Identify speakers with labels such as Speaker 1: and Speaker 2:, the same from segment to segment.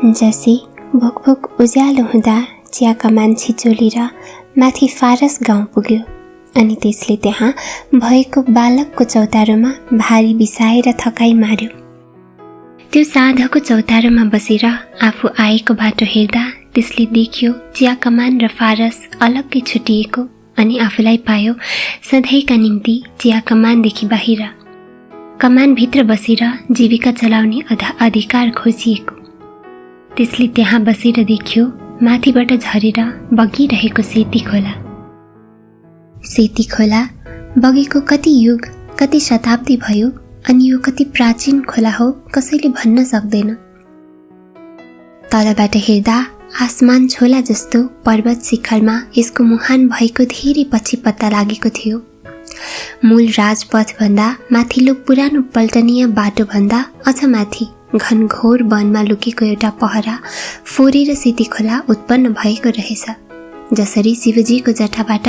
Speaker 1: जसी भोक उज्यालो हुँदा चियाका मान्छे चोलेर माथि फारस गाउँ पुग्यो अनि त्यसले त्यहाँ भएको बालकको चौतारोमा भारी बिसाएर थकाइ मार्यो। त्यो साँधको चौतारोमा बसेर आफू आएको बाटो हेर्दा त्यसले देख्यो चिया कमान र फारस अलग्गै छुटिएको अनि आफूलाई पायो सधैँका निम्ति चिया कमानदेखि बाहिर कमानभित्र बसेर जीविका चलाउने अधिकार खोजिएको। त्यसले त्यहाँ बसेर देख्यो माथिबाट झरेर बगिरहेको सेती खोला। सेती खोला बगेको कति युग कति शताब्दी भयो अनि यो कति प्राचीन खोला हो कसैले भन्न सक्दैन। तलबाट हेर्दा आसमान छोला जस्तो पर्वत शिखरमा यसको मुहान भएको धेरै पछि पत्ता लागेको थियो। मूल राजपथ भन्दा माथिल्लो पुरानो पल्टनीय बाटो भन्दा अझ माथि घनघोर वनमा लुकेको एउटा पहरा फोरेर सेती खोला उत्पन्न भएको रहेछ। जसरी शिवजीको जटाबाट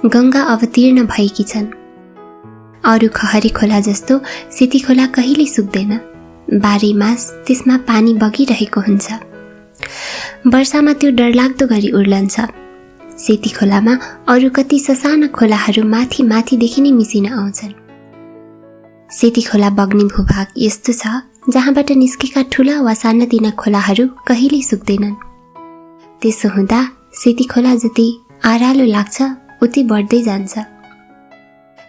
Speaker 1: गंगा अवतीर्ण भएकी छन्। अरू खहरी खोला जस्तो सेती खोला कहिल्यै सुक्दैन। 12 मास त्यसमा पानी बगिरहेको हुन्छ। वर्षामा त्यो डरलाग्दो गरी उर्लन्छ। सेती खोलामा अरू कति ससाना खोलाहरू माथि माथिदेखि नै मिसिन आउँछन्। सेती खोला बग्ने भूभाग यस्तो छ जहाँबाट निस्केका ठूला वा सानातिना खोलाहरू कहिल्यै सुक्दैनन्। त्यसो हुँदा सेती खोला जति आरालो लाग्छ उति बढ्दै जान्छ।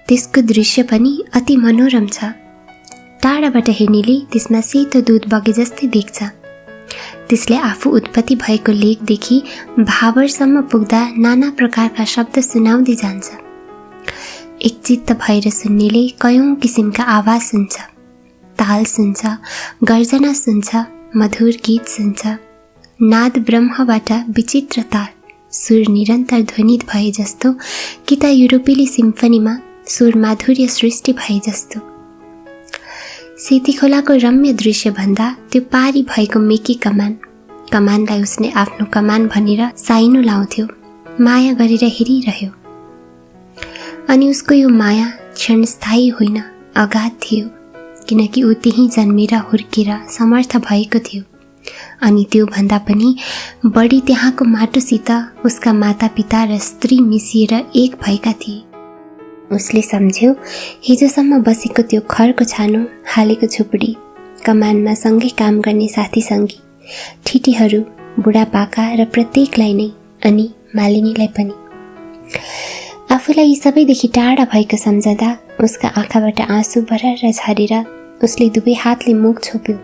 Speaker 1: त्यसको दृश्य पनि अति मनोरम छ। टाढाबाट हेर्नेले त्यसमा सेतो दूध बगे जस्तै देख्छ। त्यसले आफू उत्पत्ति भएको लेकदेखि भाबरसम्म पुग्दा नाना प्रकारका शब्द सुनाउँदै जान्छ। एकचित्त भएर सुन्नेले कयौं किसिमका आवाज सुन्छ, ताल सुन्छ, गर्जना सुन्छ, मधुर गीत सुन्छ। नाद ब्रह्मबाट विचित्र ताल सुर निरन्तर ध्वनित भए जस्तो कि त युरोपेली सिम्फनीमा सुर माधुर्य सृष्टि भए जस्तो। सेती खोलाको रम्य दृश्य भन्दा त्यो पारी भएको मेकी कमानलाई उसले आफ्नो कमान भनेर साइनो लाउँथ्यो, माया गरेर हेरिरह्यो। अनि उसको यो माया क्षणस्थायी होइन, अगाध थियो, किनकि ऊ त्यहीँ जन्मेर हुर्केर समर्थ भएको थियो। अनि त्यो भन्दा पनि बढी त्यहाँको माटोसित उसका मातापिता र स्त्री मिसिएर एक भएका थिए। उसले सम्झ्यो हिजोसम्म बसेको त्यो खरको छानो, हालेको झुपडी, कमानमा सँगै काम गर्ने साथीसङ्गी, ठिटीहरू, बुढापाका र प्रत्येकलाई नै अनि मालिनीलाई पनि। आफूलाई यी सबैदेखि टाढा भएको सम्झदा उसका आँखाबाट आँसु भरर झरेर उसले दुवै हातले मुख छोप्यो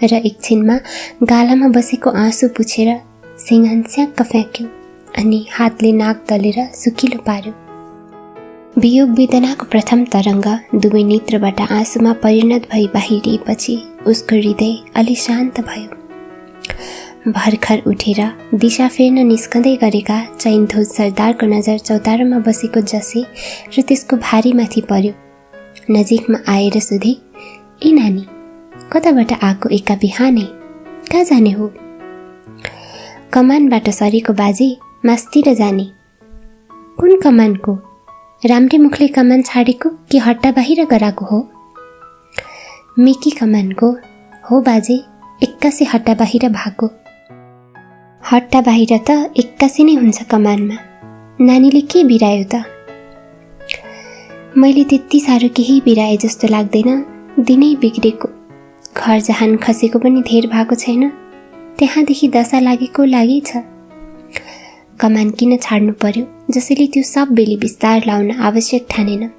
Speaker 1: र एकछिनमा गालामा बसेको आँसु पुछेर सिंहन स्याक्क फ्याँक्यो अनि हातले नाक दलेर सुकिलो पार्यो। वियोग वेदनाको प्रथम तरङ्ग दुवै नेत्रबाट आँसुमा परिणत भई बाहिरिएपछि उसको हृदय अलि शान्त भयो। भर्खर उठेर दिशा फेर्न निस्कँदै गरेका चैनध्वज सरदारको नजर चौतारोमा बसेको जसे र त्यसको भारीमाथि पर्यो। नजिकमा आएर सोधे, ए नानी, कताबाट आएको एका बिहानै, कहाँ जाने हो? कमानबाट सरेको बाजे, मास्तिर जाने। कुन कमानको? राम्रे मुखले कमान छाडेको कि हट्टा बाहिर गराएको हो? मेकी कमानको हो बाजे, एक्कासी हट्टा बाहिर भागो। हट्टा बाहिर त एक्कासी नै हुन्छ कमानमा। नानीले के बिरायो त? मैले त्यति साह्रो केही बिराए जस्तो लाग्दैन। दिनै बिग्रेको, घर जहान खसेको पनि धेर भएको छैन। त्यहाँदेखि दशा लागेको लागेछ। कमान किन छाड्नु पर्यो? जसले त्यो सब बेली विस्तार लाउन आवश्यक ठानेन।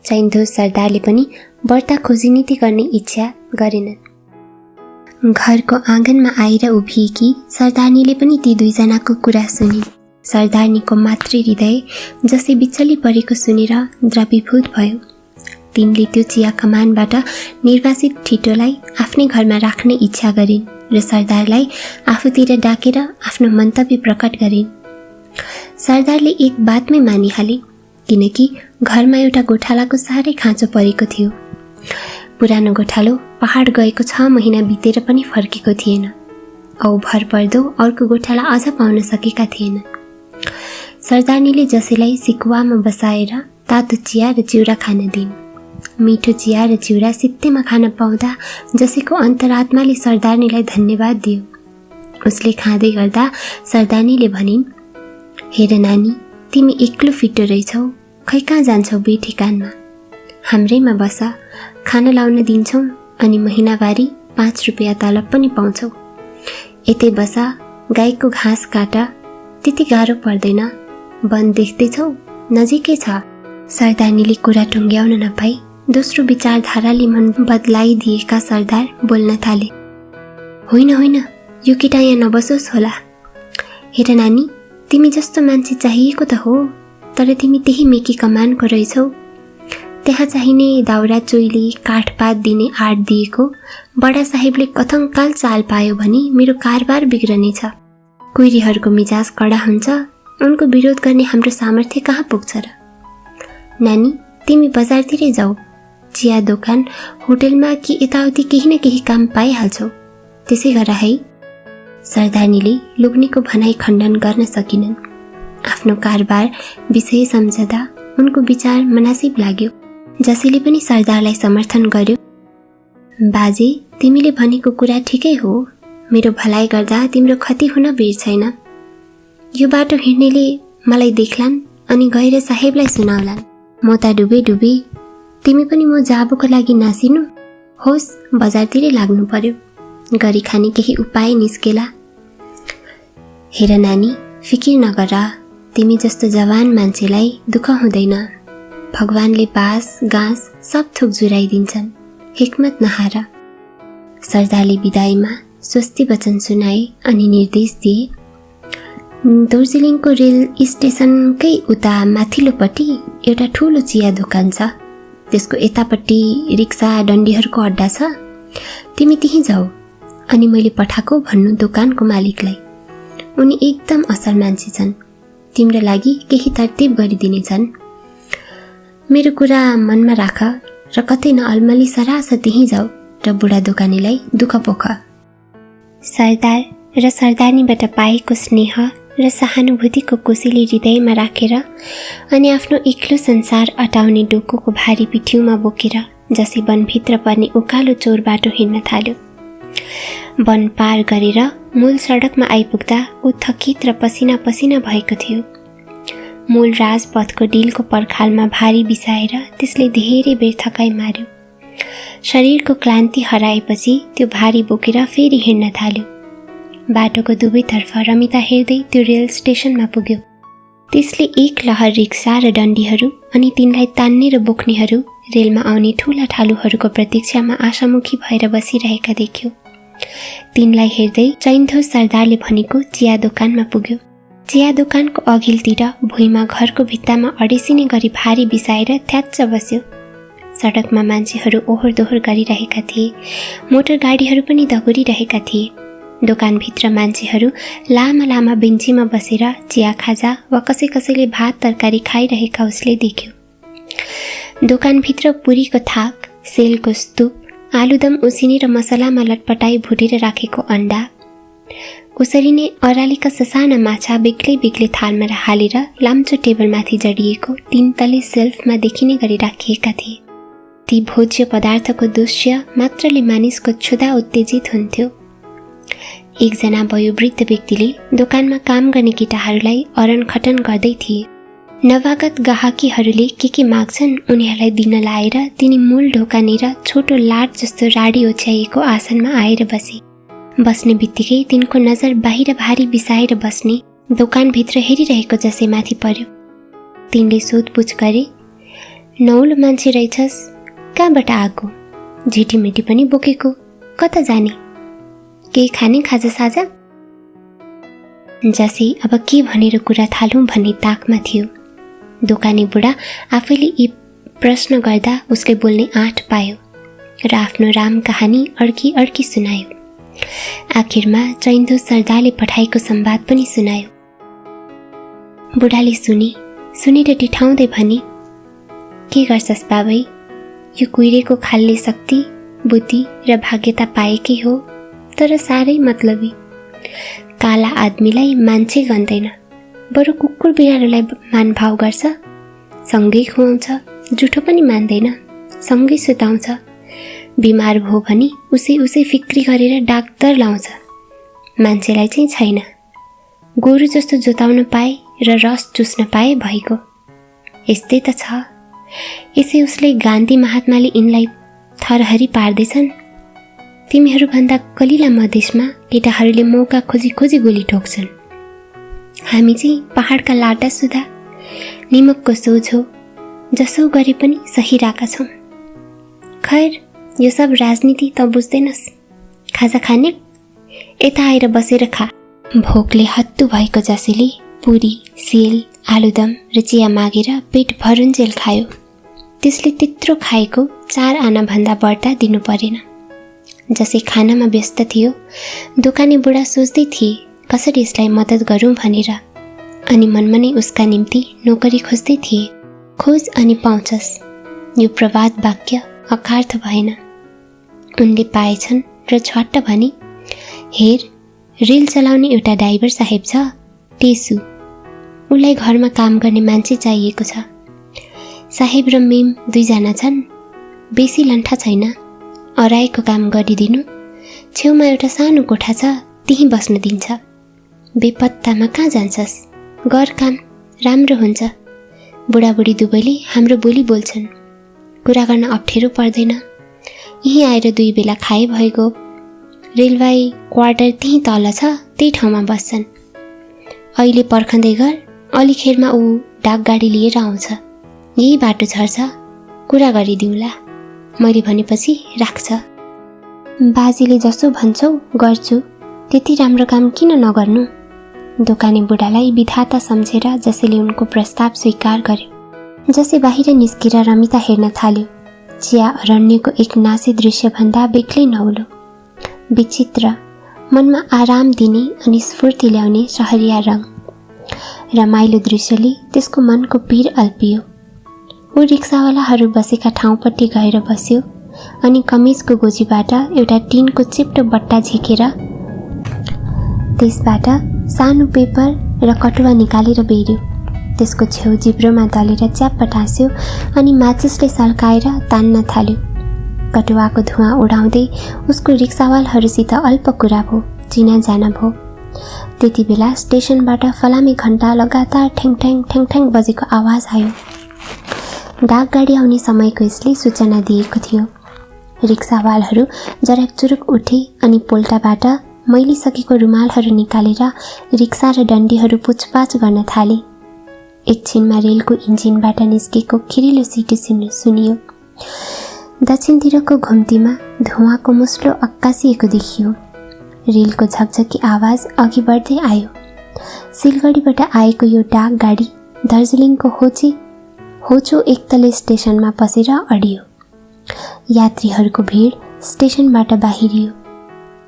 Speaker 1: चैनध्वज सरदारले पनि व्रता खोजिनीति गर्ने इच्छा गरेनन्। घरको आँगनमा आएर उभिएकी सरदारनीले पनि ती दुईजनाको कुरा सुनिन्। सरदारनीको मातृ हृदय जसै बिचली परेको सुनेर द्रवीभूत भयो। तिनले त्यो चिया कमानबाट निर्वासित ठिटोलाई आफ्नै घरमा राख्ने इच्छा गरिन् र सरदारलाई आफूतिर डाकेर आफ्नो मन्तव्य प्रकट गरिन्। सरदारले एक बातमै मानिहाले, किनकि घरमा एउटा गोठालाको साह्रै खाँचो परेको थियो। पुरानो गोठालो पहाड गएको 6 महिना बितेर पनि फर्केको थिएन। औ भर पर्दो अर्को गोठाला अझ पाउन सकेका थिएन। सरदारनीले जसैलाई सिकुवामा बसाएर तातो चिया र चिउरा खान दिन्। मिठो चिया र चिउरा सित्तैमा खान पाउँदा जसैको अन्तरात्माले सरदारनीलाई धन्यवाद दियो। उसले खाँदै गर्दा सरदानीले भनिन्, हेर नानी, तिमी एक्लो फिटो रहेछौ, खै कहाँ जान्छौ बेठेकानमा? हाम्रैमा बस, खाना लाउन दिन्छौ अनि महिनावारी 5 रुपियाँ तलब पनि पाउँछौ। यतै बस, गाईको घाँस काट, त्यति गाह्रो पर्दैन। वन देख्दैछौ, नजिकै छ। सरदारनीले कुरा टुङ्ग्याउन नपाई दोस्रो विचारधाराले मन बदलाइदिएका सरदार बोल्न थाले, होइन होइन, यो केटा यहाँ नबसोस् होला। हेर नानी, तिमी जस्तो मान्छे चाहिएको त हो, तर तिमी त्यही मेकी कमानको रहेछौ। त्यहाँ चाहिने दाउरा चोइली काठपात दिने आँट दिएको बडा साहेबले कथङ्काल चाल पायो भने मेरो कारबार बिग्रनेछ। कुइरीहरूको मिजाज कडा हुन्छ, उनको विरोध गर्ने हाम्रो सामर्थ्य कहाँ पुग्छ र? नानी, तिमी बजारतिरै जाऊ, चिया दोकान, होटलमा कि यताउति केही न केही काम पाइहाल्छौ। त्यसै गर है। सरदारनीले लुग्नीको भनाइ खण्डन गर्न सकिनन्। आफ्नो कारबार विषय सम्झदा उनको विचार मनासिब लाग्यो। जसैले पनि सरदारलाई समर्थन गर्यो। बाजे, तिमीले भनेको कुरा ठिकै हो, मेरो भलाइ गर्दा तिम्रो क्षति हुन बेर छैन। यो बाटो हिँड्नेले मलाई देख्लान् अनि गएर साहेबलाई सुनाउलान्। म त डुबे, तिमी पनि म जाबोको लागि नासिनु। होस्, बजारतिरै लाग्नु पर्यो, गरी खाने केही उपाय निस्केला। हेर नानी, फिकिर नगर, तिमी जस्तो जवान मान्छेलाई दुःख हुँदैन। भगवानले बाँस घाँस सब थोक जुराइदिन्छन्, हिक्मत नहार। सरदारले विदाईमा स्वस्ति वचन सुनाए अनि निर्देश दिए, दार्जिलिङको रेल स्टेसनकै उता माथिल्लोपट्टि एउटा ठुलो चिया दोकान छ। त्यसको यतापट्टि रिक्सा डन्डीहरूको अड्डा छ। तिमी त्यहीँ जाऊ अनि मैले पठाएको भन्नु दोकानको मालिकलाई। उनी एकदम असल मान्छे छन्, तिम्रो लागि केही तरतिब गरिदिनेछन्। मेरो कुरा मनमा राख र कतै नअल्मली सरास त्यहीँ जाऊ र बुढा दोकानेलाई दुःख पोख। सरदार र सरदारनीबाट पाएको स्नेह र सहानुभूतिको कोसेली हृदयमा राखेर अनि आफ्नो एक्लो संसार अटाउने डोकोको भारी पिठ्यूमा बोकेर जसै वनभित्र पर्ने उकालो चोर बाटो हिँड्न थाल्यो। वन पार गरेर मूल सडकमा आइपुग्दा ऊ थकित र पसिना पसिना भएको थियो। मूल राजपथको डिलको पर्खालमा भारी बिसाएर त्यसले धेरै बेर थकाइ मार्यो। शरीरको क्लान्ति हराएपछि त्यो भारी बोकेर फेरि हिँड्न थाल्यो। बाटोको दुवैतर्फ रमिता हेर्दै त्यो रेल स्टेसनमा पुग्यो। त्यसले एक लहर रिक्सा र डन्डीहरू अनि तिनलाई तान्ने र बोक्नेहरू रेलमा आउने ठूला ठालुहरूको प्रतीक्षामा आशामुखी भएर बसिरहेका देख्यो। तिनलाई हेर्दै चैन्धो सरदारले भनेको चिया दोकानमा पुग्यो। चिया दोकानको अघिल्तिर भुइँमा घरको भित्तामा अडेसिने गरी भारी बिसाएर थ्याच्च बस्यो। सडकमा मान्छेहरू ओहोर दोहोर गरिरहेका थिए, मोटर गाडीहरू पनि दगुरिरहेका थिए। दोकानभित्र मान्छेहरू लामा लामा बेन्चीमा बसेर चिया खाजा वा कसैले भात तरकारी खाइरहेका उसले देख्यो। दोकानभित्र पुरीको थाक, सेलको स्तूप, आलुदम उसिनी र मसलामा लटपटाई भुटेर राखेको अन्डा, उसरी नै अरालीका ससाना माछा बेग्लै थालमा हालेर लाम्चो टेबलमाथि जडिएको 3 तले सेल्फमा देखिने गरी राखिएका थिए। ती भोज्य पदार्थको दृश्य मात्रले मानिसको क्षुधा उत्तेजित हुन्थ्यो। एकजना वयोवृद्ध व्यक्तिले दोकानमा काम गर्ने केटाहरूलाई अरनखटन गर्दै थिए। नवागत गाहकीहरूले के माग्छन् उनीहरूलाई दिन लाएर तिनी मूल ढोकानेर छोटो लाट जस्तो राडी ओछ्याइएको आसनमा आएर बसे। बस्ने बित्तिकै तिनको नजर बाहिर भारी बिसाएर बस्ने दोकानभित्र हेरिरहेको जसै माथि पर्यो। तिनले सोधपुछ गरे, नौलो मान्छे रहेछस्, कहाँबाट आएको? झिटिमिटी पनि बोकेको, कता जाने? केही खाने खाजा साजा? जसै अब के भनेर कुरा थालौं भन्ने ताकमा थियो। दोकाने बुढा आफैले यी प्रश्न गर्दा उसले बोल्ने आँट पायो र आफ्नो राम कहानी अर्की सुनायो। आखिरमा चैन्धो सरदारले पठाएको संवाद पनि सुनायो। बुढाले सुनेर टिठाउँदै भने, के गर्छस् बाबै, यो कुइरेको खालले शक्ति बुद्धि र भाग्यता पाएकै हो, तर साह्रै मतलबी। काला आदमीलाई मान्छे गन्दैन, बरु कुकुर बिरालोलाई मानभाव गर्छ। सँगै खुवाउँछ, जुठो पनि मान्दैन, सँगै सुताउँछ। बिमार भयो भने उसै फिक्री गरेर डाक्टर लाउँछ। मान्छेलाई चाहिँ छैन। गोरु जस्तो जोताउन पाए र रस चुस्न पाए भइगयो। यस्तै त छ। यसै उसले गान्धी महात्माले यिनलाई थरहरी पार्दैछन्। तिमीहरूभन्दा कलिला मधेसमा केटाहरूले मौका खोजी खोजी गोली ठोक्छन्। हामी चाहिँ पहाडका लाटा सुधा निमकको सोझो जसो गरे पनि सहिरहेका छौँ। खैर, यो सब राजनीति त बुझ्दैनस्। खाजा खाने? यता आएर बसेर खा। भोकले हत्तु भएको जसैले पुरी, सेल, आलुदम र चिया मागेर पेट भरुन्जेल खायो। त्यसले त्यत्रो खाएको 4 आनाभन्दा बढ्ता दिनु परेन। जसै खानामा व्यस्त थियो, दोकाने बुढा सोच्दै थिए कसरी यसलाई मद्दत गरौँ भनेर। अनि मनमा नै उसका निम्ति नोकरी खोज्दै थिए। खोज अनि पाउँछस्, यो प्रवाद वाक्य अकार्थ भएन। उनले पाएछन् र छट्ट भने, हेर, रेल चलाउने एउटा ड्राइभर साहेब छ, टेसु। उसलाई घरमा काम गर्ने मान्छे चाहिएको छ। साहेब र मेम 2 जना छन्। बेसी लन्ठा छैन। अराएको काम गरिदिनु। छेउमा एउटा सानो कोठा छ, त्यहीँ बस्न दिन्छ। बेपत्तामा कहाँ जान्छस्? गर काम, राम्रो हुन्छ। बुढाबुढी दुवैले हाम्रो बोली बोल्छन्। कुरा गर्न अप्ठ्यारो पर्दैन। यहीँ आएर 2 बेला खाए भएको। रेलवे क्वार्टर त्यहीँ तल छ, त्यही ठाउँमा बस्छन्। अहिले पर्खँदै गर, अलिखेरमा ऊ डाकगाडी लिएर आउँछ। यही बाटो झर्छ, कुरा गरिदिउँला। मैले भनेपछि राख्छ। बाजेले जसो भन्छौ गर्छु। त्यति राम्रो काम किन नगर्नु? दोकाने बुढालाई विधाता सम्झेर जसैले उनको प्रस्ताव स्वीकार गर्यो। जसै बाहिर निस्केर रमिता हेर्न थाल्यो। चिया अरण्यको एक नासी दृश्यभन्दा बेग्लै नौलो, विचित्र, मनमा आराम दिने अनि स्फूर्ति ल्याउने सहरिया रङ। रमाइलो दृश्यले त्यसको मनको पीर अल्पियो। ऊ रिक्सावालाहरू बसेका ठाउँपट्टि गएर बस्यो अनि कमिजको गोजीबाट एउटा टिनको चिप्टो बट्टा झिकेर त्यसबाट सानो पेपर र कटुवा निकालेर बेर्यो। त्यसको छेउ जिब्रोमा दलेर च्याप्प टाँस्यो अनि माचिसले सल्काएर तान्न थाल्यो। कटुवाको धुवाँ उडाउँदै उसको रिक्सावालहरूसित अल्प कुरा भयो, चिनाजाना भयो। त्यति बेला स्टेसनबाट फलामे घण्टा लगातार ठ्याङ ठ्याङ बजेको आवाज आयो। डाकगाडी आउने समयको यसले सूचना दिएको थियो। रिक्सावालहरू जराकजुरुक उठे अनि पोल्टाबाट मैलिसकेको रुमालहरू निकालेर रिक्सा र डन्डीहरू पुछपाछ गर्न थाले। एकछिनमा रेलको इन्जिनबाट निस्केको खिरिलो सिटी सुनियो। दक्षिणतिरको घुम्तीमा धुवाँको मुस्लो अक्कासिएको देखियो। रेलको झकझकी आवाज अघि बढ्दै आयो। सिलगढीबाट आएको यो डाकगाडी दार्जिलिङको होचो एकतले स्टेसनमा पसेर अडियो। यात्रीहरूको भिड स्टेसनबाट बाहिरियो।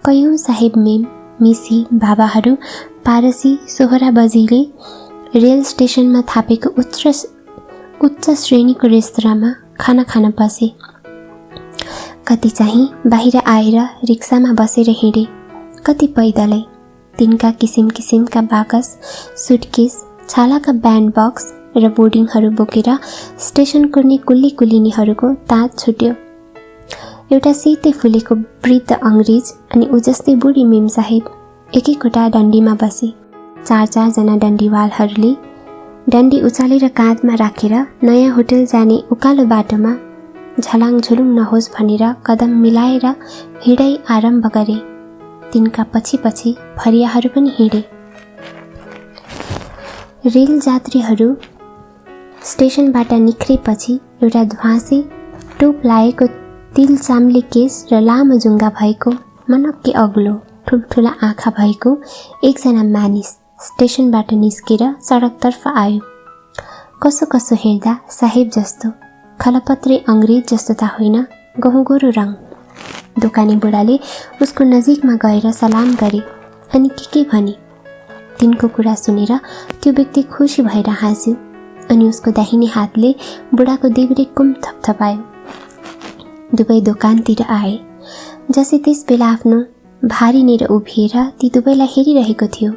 Speaker 1: कयौं साहेब मेम, मिसी, बाबाहरू, पारसी, सोहरा बजीले रेल स्टेसनमा थापेको उच्च श्रेणीको रेस्तराँमा खाना खान बसे। कति चाहिँ बाहिर आएर रिक्सामा बसेर हिँडे, कति पैदलै। तिनका किसिम किसिमका बाकस, सुटकेस, छालाका ब्यान्ड बक्स र बोर्डिङहरू बोकेर स्टेसन कुर्ने कुल्ली कुलिनीहरूको ताँत छुट्यो। एउटा सेतै फुलेको वृद्ध अङ्ग्रेज अनि ऊ जस्तै बुढी मेम साहेब एकैवटा डन्डीमा बसे। 4 जना डन्डीवालहरूले डन्डी उचालेर काँधमा राखेर नयाँ होटल जाने उकालो बाटोमा झलाङ झुलुङ नहोस् भनेर कदम मिलाएर हिँडाइ आरम्भ गरे। तिनका पछि पछि फरियाहरू पनि हिँडे। रेल यात्रीहरू स्टेसनबाट निक्रेपछि एउटा ध्वाँसे टोप लाएको तिल चाम्ले केस र लामो जुङ्गा भएको मनक्के अग्लो ठुल्ठुला आँखा भएको एकजना मानिस स्टेसनबाट निस्केर सडकतर्फ आयो। कसो हेर्दा साहेब जस्तो, खलपत्रे अङ्ग्रेज जस्तो त होइन, गहुँगोरो रङ। दोकाने बुढाले उसको नजिकमा गएर सलाम गरे अनि के भने। तिनको कुरा सुनेर त्यो व्यक्ति खुसी भएर हाँस्यो अनि उसको दाहिने हातले बुढाको देब्रे कुम थपथपायो। दुवै दोकानतिर आए। जसै त्यस बेला आफ्नो भारीनेर उभिएर ती दुवैलाई हेरिरहेको थियो।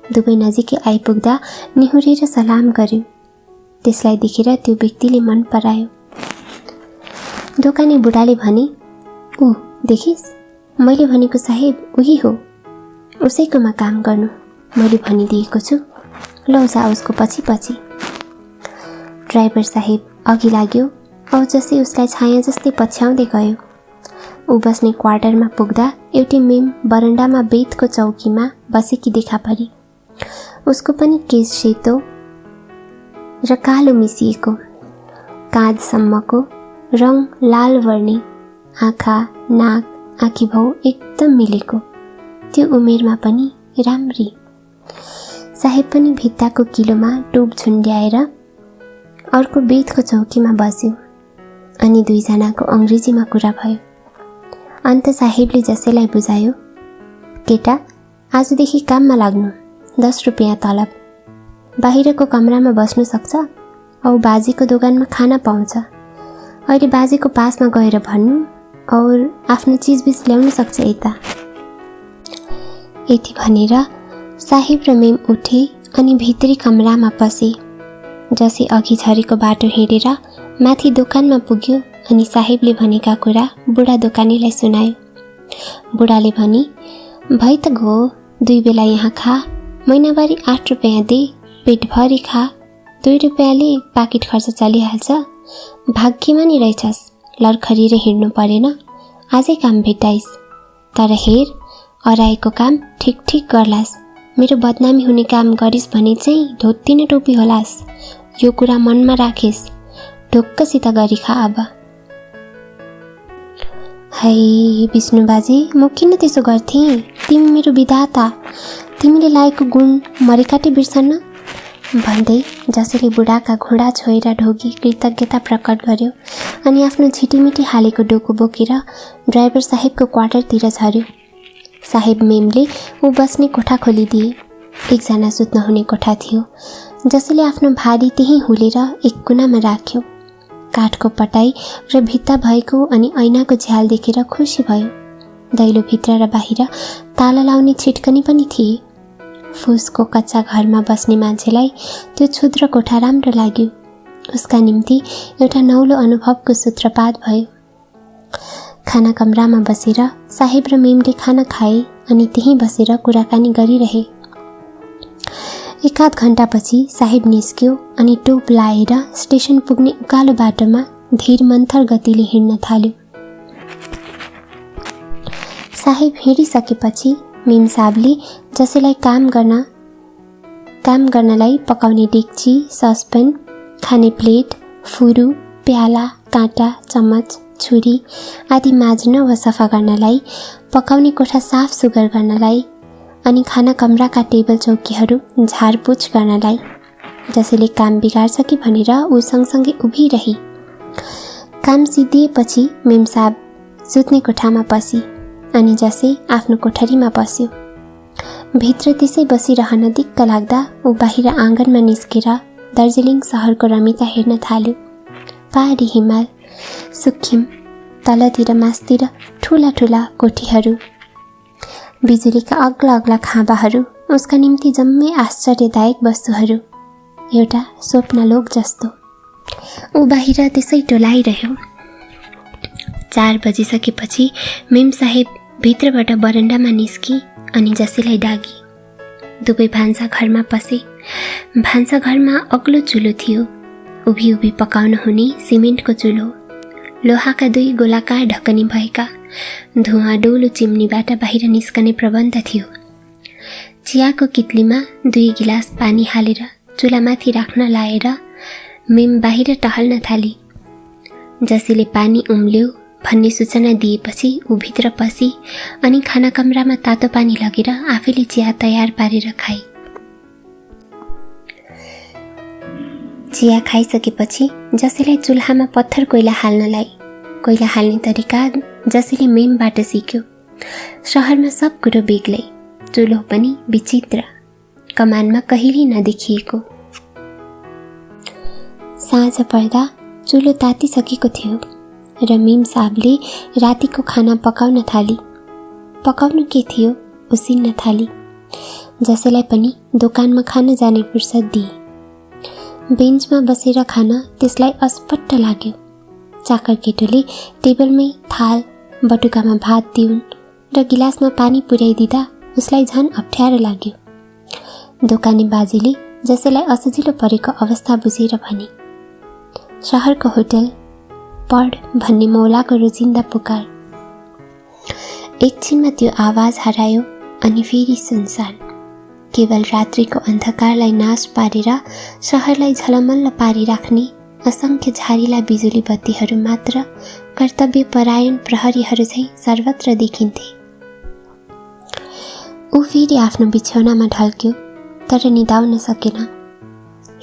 Speaker 1: दुवै नजिकै आइपुग्दा निहुरेर सलाम गर्यो। त्यसलाई देखेर त्यो व्यक्तिले मन परायो। दोकाने बुढाले भने, ऊ देखिस्, मैले भनेको साहेब उही हो। उसैकोमा काम गर्नु मैले भनिदिएको छु, लौ जा उसको पछि पछि। ड्राइभर साहेब अघि लाग्यो औ जसै उसलाई छाया जस्तै पछ्याउँदै गयो। ऊ बस्ने क्वार्टरमा पुग्दा एउटी मेम बरन्डामा बेतको चौकीमा बसेकी देखा परी। उसको पनि केश सेतो र कालो मिसिएको, काँधसम्मको रङ लाल वर्णे, आँखा नाक आँखीभाउ एकदम मिलेको, त्यो उमेरमा पनि राम्री। साहेब पनि भित्ताको किलोमा टोप झुन्ड्याएर अर्को बेतको चौकीमा बस्यो अनि दुईजनाको अङ्ग्रेजीमा कुरा भयो। अन्त साहेबले जसैलाई बुझायो, केटा आजदेखि काममा लाग्नु, 10 रुपियाँ तलब, बाहिरको कमरामा बस्नु सक्छ औ बाजेको दोकानमा खाना पाउँछ, अहिले बाजेको पासमा गएर भन्नु और आफ्नो चिजबिज ल्याउन सक्छ यता। यति भनेर साहेब र मेम उठे अनि भित्री कमरामा पसे। जसै अघि झरेको बाटो हिँडेर माथि दोकानमा पुग्यो अनि साहेबले भनेका कुरा बुढा दोकानीलाई सुनायो। बुढाले भने, भइ त गो, 2 बेला यहाँ खा, महिनाभरि 8 रुपियाँ दे, पेटभरि खा, 2 रुपियाँले पाकेट खर्च चलिहाल्छ, भाग्यमा नि रहेछस्, लर्खरिएर हिँड्नु परेन, आजै काम भेटाइस्, तर हेर अराएको काम ठिक ठिक गर्लास्, मेरो बदनामी हुने काम गरिस् भने चाहिँ धोती न टोपी होलास्, यो कुरा मनमा राखेस्, ढुक्कसित गरी खा अब। है विष्णु बाजे, म किन त्यसो गर्थेँ, तिमी मेरो विधाता, तिमीले लाएको गुण मरेकाटे बिर्सन्न भन्दै जसैले बुढाका घोडा छोएर ढोगी कृतज्ञता प्रकट गर्यो अनि आफ्नो छिटिमिटी हालेको डोको बोकेर ड्राइभर साहेबको क्वार्टरतिर झर्यो। साहेब मेमले ऊ बस्ने कोठा खोलिदिए। एकजना सुत्न हुने कोठा थियो, जसैले आफ्नो भारी त्यही हुलेर एक कुनामा राख्यो। काठको पटाई र भित्ता भएको अनि ऐनाको झ्याल देखेर खुसी भयो। दैलो भित्र र बाहिर ताला लाउने छिटकनी पनि थिए। फुसको कच्चा घरमा बस्ने मान्छेलाई त्यो क्षुद्र कोठा राम्रो लाग्यो। उसका निम्ति एउटा नौलो अनुभवको सूत्रपात भयो। खाना कमरामा बसेर साहेब र मेमले खाना खाए अनि त्यहीँ बसेर कुराकानी गरिरहे। 1-आध घण्टापछि साहेब निस्क्यो अनि टोप लाएर स्टेसन पुग्ने उकालो बाटोमा धीर मन्थर गतिले हिँड्न थाल्यो। साहेब हिँडिसकेपछि मेम साहबले जसैलाई काम गर्नलाई पकाउने डेक्ची, सस्पेन, खाने प्लेट, फुरू, प्याला, काँटा, चम्मच, छुरी आदि माझ्न वा सफा गर्नलाई, पकाउने कोठा साफ सुग्घर गर्नलाई अनि खाना कमराका टेबल चौकीहरू झारपुछ गर्नलाई, जसैले काम बिगार्छ कि भनेर ऊ सँगसँगै उभिरही। काम सिद्धिएपछि मेम साहब सुत्ने कोठामा पसी अनि जसै आफ्नो कोठरीमा बस्यो। भित्र त्यसै बसिरहन दिक्क लाग्दा ऊ बाहिर आँगनमा निस्केर दार्जिलिङ सहरको रमिता हेर्न थाल्यो। पहाडी हिमाल, सुक्खिम, तलतिर मास्तिर ठुला ठुला कोठीहरू, बिजुलीका अग्ला अग्ला खाँबाहरू उसका निम्ति जम्मै आश्चर्यदायक वस्तुहरू, एउटा स्वप्नलोक जस्तो। ऊ बाहिर त्यसै टोलाइरह्यो। 4 बजिसकेपछि मेम साहेब भित्रबाट बरन्डामा निस्की अनि जसैलाई डाकी। दुवै भान्सा घरमा पसे। भान्सा घरमा अग्लो चुलो थियो, उभि उभि पकाउन हुने सिमेन्टको चुलो, लोहाका 2 गोलाकार ढकनी भएका, धुवा डोलो चिम्नीबाट बाहिर निस्कने प्रबन्ध थियो। चियाको कित्लीमा 2 गिलास पानी हालेर चुलामाथि राख्न लाएर मेम बाहिर टहल्न थाली। जसैले पानी उम्ल्यो भन्ने सूचना दिएपछि ऊ भित्र पसी अनि खाना कमरामा तातो पानी लगेर आफैले चिया तयार पारेर खाए। चिया खाइसकेपछि जसैलाई चुल्हामा पत्थर कोइला हाल्ने तरिका जसैले मेमबाट सिक्यो। शहरमा सब कुरो बेग्लै, चुलो पनि विचित्र, कमानमा कहिल्यै नदेखिएको। साँझ पर्दा चुलो तातिसकेको थियो र मेम साहबले रातिको खाना पकाउन थाली। पकाउनु के थियो उसिन्न थाली। जसैलाई पनि दोकानमा खान जाने फुर्सद दिए। बेन्चमा बसेर खान त्यसलाई अस्पट्ट लाग्यो। चाकर केटोले टेबलमै थाल, बटुकामा भात दिउन् र गिलासमा पानी पुर्याइदिँदा उसलाई झन् अप्ठ्यारो लाग्यो। दोकानी बाजेले जसैलाई असजिलो परेको अवस्था बुझेर भने, "शहरको होटल पढ" भन्ने मौलाको रोजिन्दा पुकार। एकछिनमा त्यो आवाज हरायो अनि फेरि सुनसान। केवल रात्रिको अन्धकारलाई नाश पारेर शहरलाई झलमल्ल पारिराख्ने असंख्य झारिला बिजुली बत्तीहरू मात्र कर्तव्यपरायण प्रहरीहरू झैं सर्वत्र देखिन्थे। ऊ फेरि आफ्नो बिछौनामा ढल्क्यो, तर निदाउन सकेन।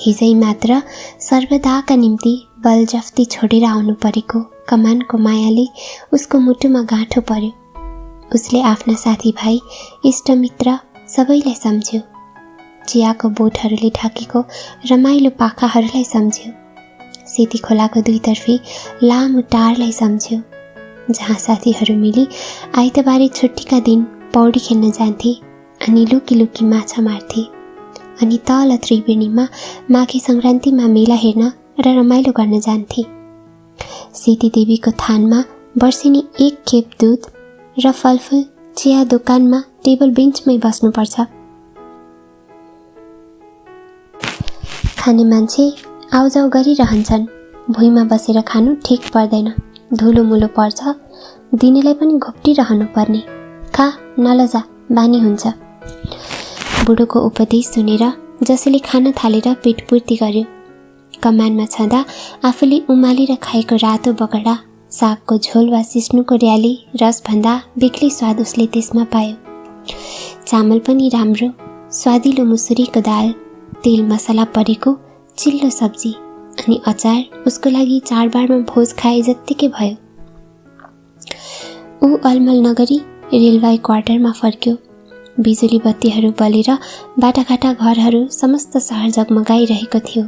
Speaker 1: हिजै मात्र सर्वदाका निम्ति बलजफ्ती छोडेर आउनु परेको कमानको मायाले उसको मुटुमा गाँठो पर्यो। उसले आफ्ना साथीभाइ, इष्टमित्र सबैलाई सम्झ्यो। चियाको बोटहरूले ढाकेको रमाइलो पाखाहरूलाई सम्झ्यो। सेती खोलाको दुईतर्फी लामो टारलाई सम्झ्यो, जहाँ साथीहरू मिली आइतबारे छुट्टीका दिन पौडी खेल्न जान्थे अनि लुकी लुकी माछा मार्थे, अनि तल त्रिवेणीमा माघे सङ्क्रान्तिमा मेला हेर्न र रमाइलो गर्न जान्थे। सेती देवीको थानमा वर्षेनी एक खेप दुध र फलफुल चिया दोकानमा टेबल बेन्चमै बस्नुपर्छ। खाने मान्छे आउजाउ गरिरहन्छन्। भुइँमा बसेर खानु ठिक पर्दैन, धुलोमुलो पर्छ, दिनेलाई पनि घोप्टिरहनु पर्ने। खा नलजा, बानी हुन्छ। बुढोको उपदेश सुनेर जसले खान थालेर पेटपूर्ति गर्यो। कमानमा छँदा आफूले उमालेर खाएको रातो बगडा, सागको झोल वा सिस्नुको र्याली रसभन्दा बेग्लै स्वाद उसले त्यसमा पायो। चामल पनि राम्रो, स्वादिलो मुसुरीको दाल, तेल मसला परेको चिल्लो सब्जी अनि अचार उसको लागि चाडबाडमा भोज खाए जत्तिकै भयो। ऊ अलमल नगरी रेलवे क्वार्टरमा फर्क्यो। बिजुली बत्तीहरू बलेर बाटाघाटा घरहरू समस्त सहर जगमगाइरहेको थियो।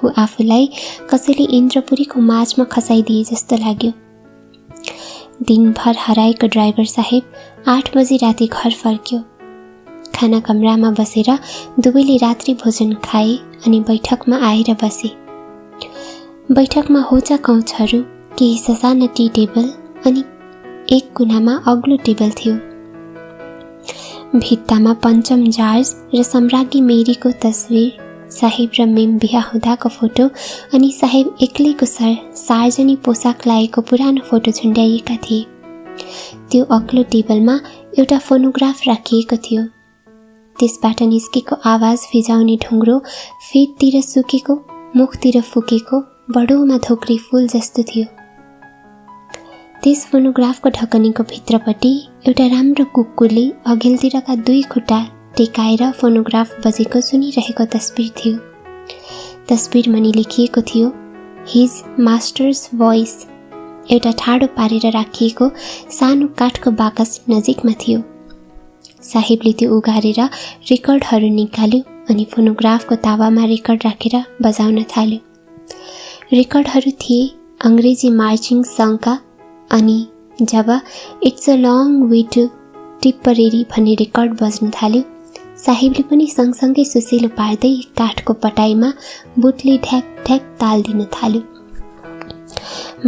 Speaker 1: ऊ आफूलाई कसैले इन्द्रपुरीको माझमा खसाइदिए जस्तो लाग्यो। दिनभर हराएको ड्राइभर साहेब 8 बजी राति घर फर्क्यो। खाना कमरामा बसेर दुवैले रात्रि भोजन खाए अनि बैठकमा आएर बसे। बैठकमा होचा कौचहरू, केही ससाना टी टेबल अनि एक कुनामा अग्लो टेबल थियो। भित्तामा पञ्चम जार्ज र सम्राज्ञी मेरीको तस्विर, साहेब र मेम बिहा हुँदाको फोटो अनि साहेब एक्लैको सार्जनी पोसाक लाएको पुरानो फोटो झुन्ड्याइएका थिए। त्यो अग्लो टेबलमा एउटा फोनोग्राफ राखिएको थियो। त्यसबाट निस्केको आवाज फिजाउने ढुङ्ग्रो फेदतिर सुकेको, मुखतिर फुकेको बडोमा धोक्री फूल जस्तो थियो। त्यस फोनोग्राफको ढकनीको भित्रपट्टि एउटा राम्रो कुकुरले अघिल्तिरका 2 खुट्टा टेकाएर फोनोग्राफ बजेको सुनिरहेको तस्बिर थियो। तस्बिरमुनि लेखिएको थियो, हिज मास्टर्स भोइस। एउटा ठाडो पारेर राखिएको सानो काठको बाकस नजिकमा थियो। साहेबले त्यो उगारेर रेकर्डहरू निकाल्यो अनि फोनोग्राफको तावामा रेकर्ड राखेर बजाउन थाल्यो। रेकर्डहरू थिए अङ्ग्रेजी मार्चिङ सङ्घका, अनि जब it's a long way to Tipperary भन्ने रेकर्ड बज्न थाल्यो, साहेबले पनि सँगसँगै सुसिलो पार्दै काठको पटाइमा बुटले ढ्याक ढ्याक ताल दिन थाल्यो।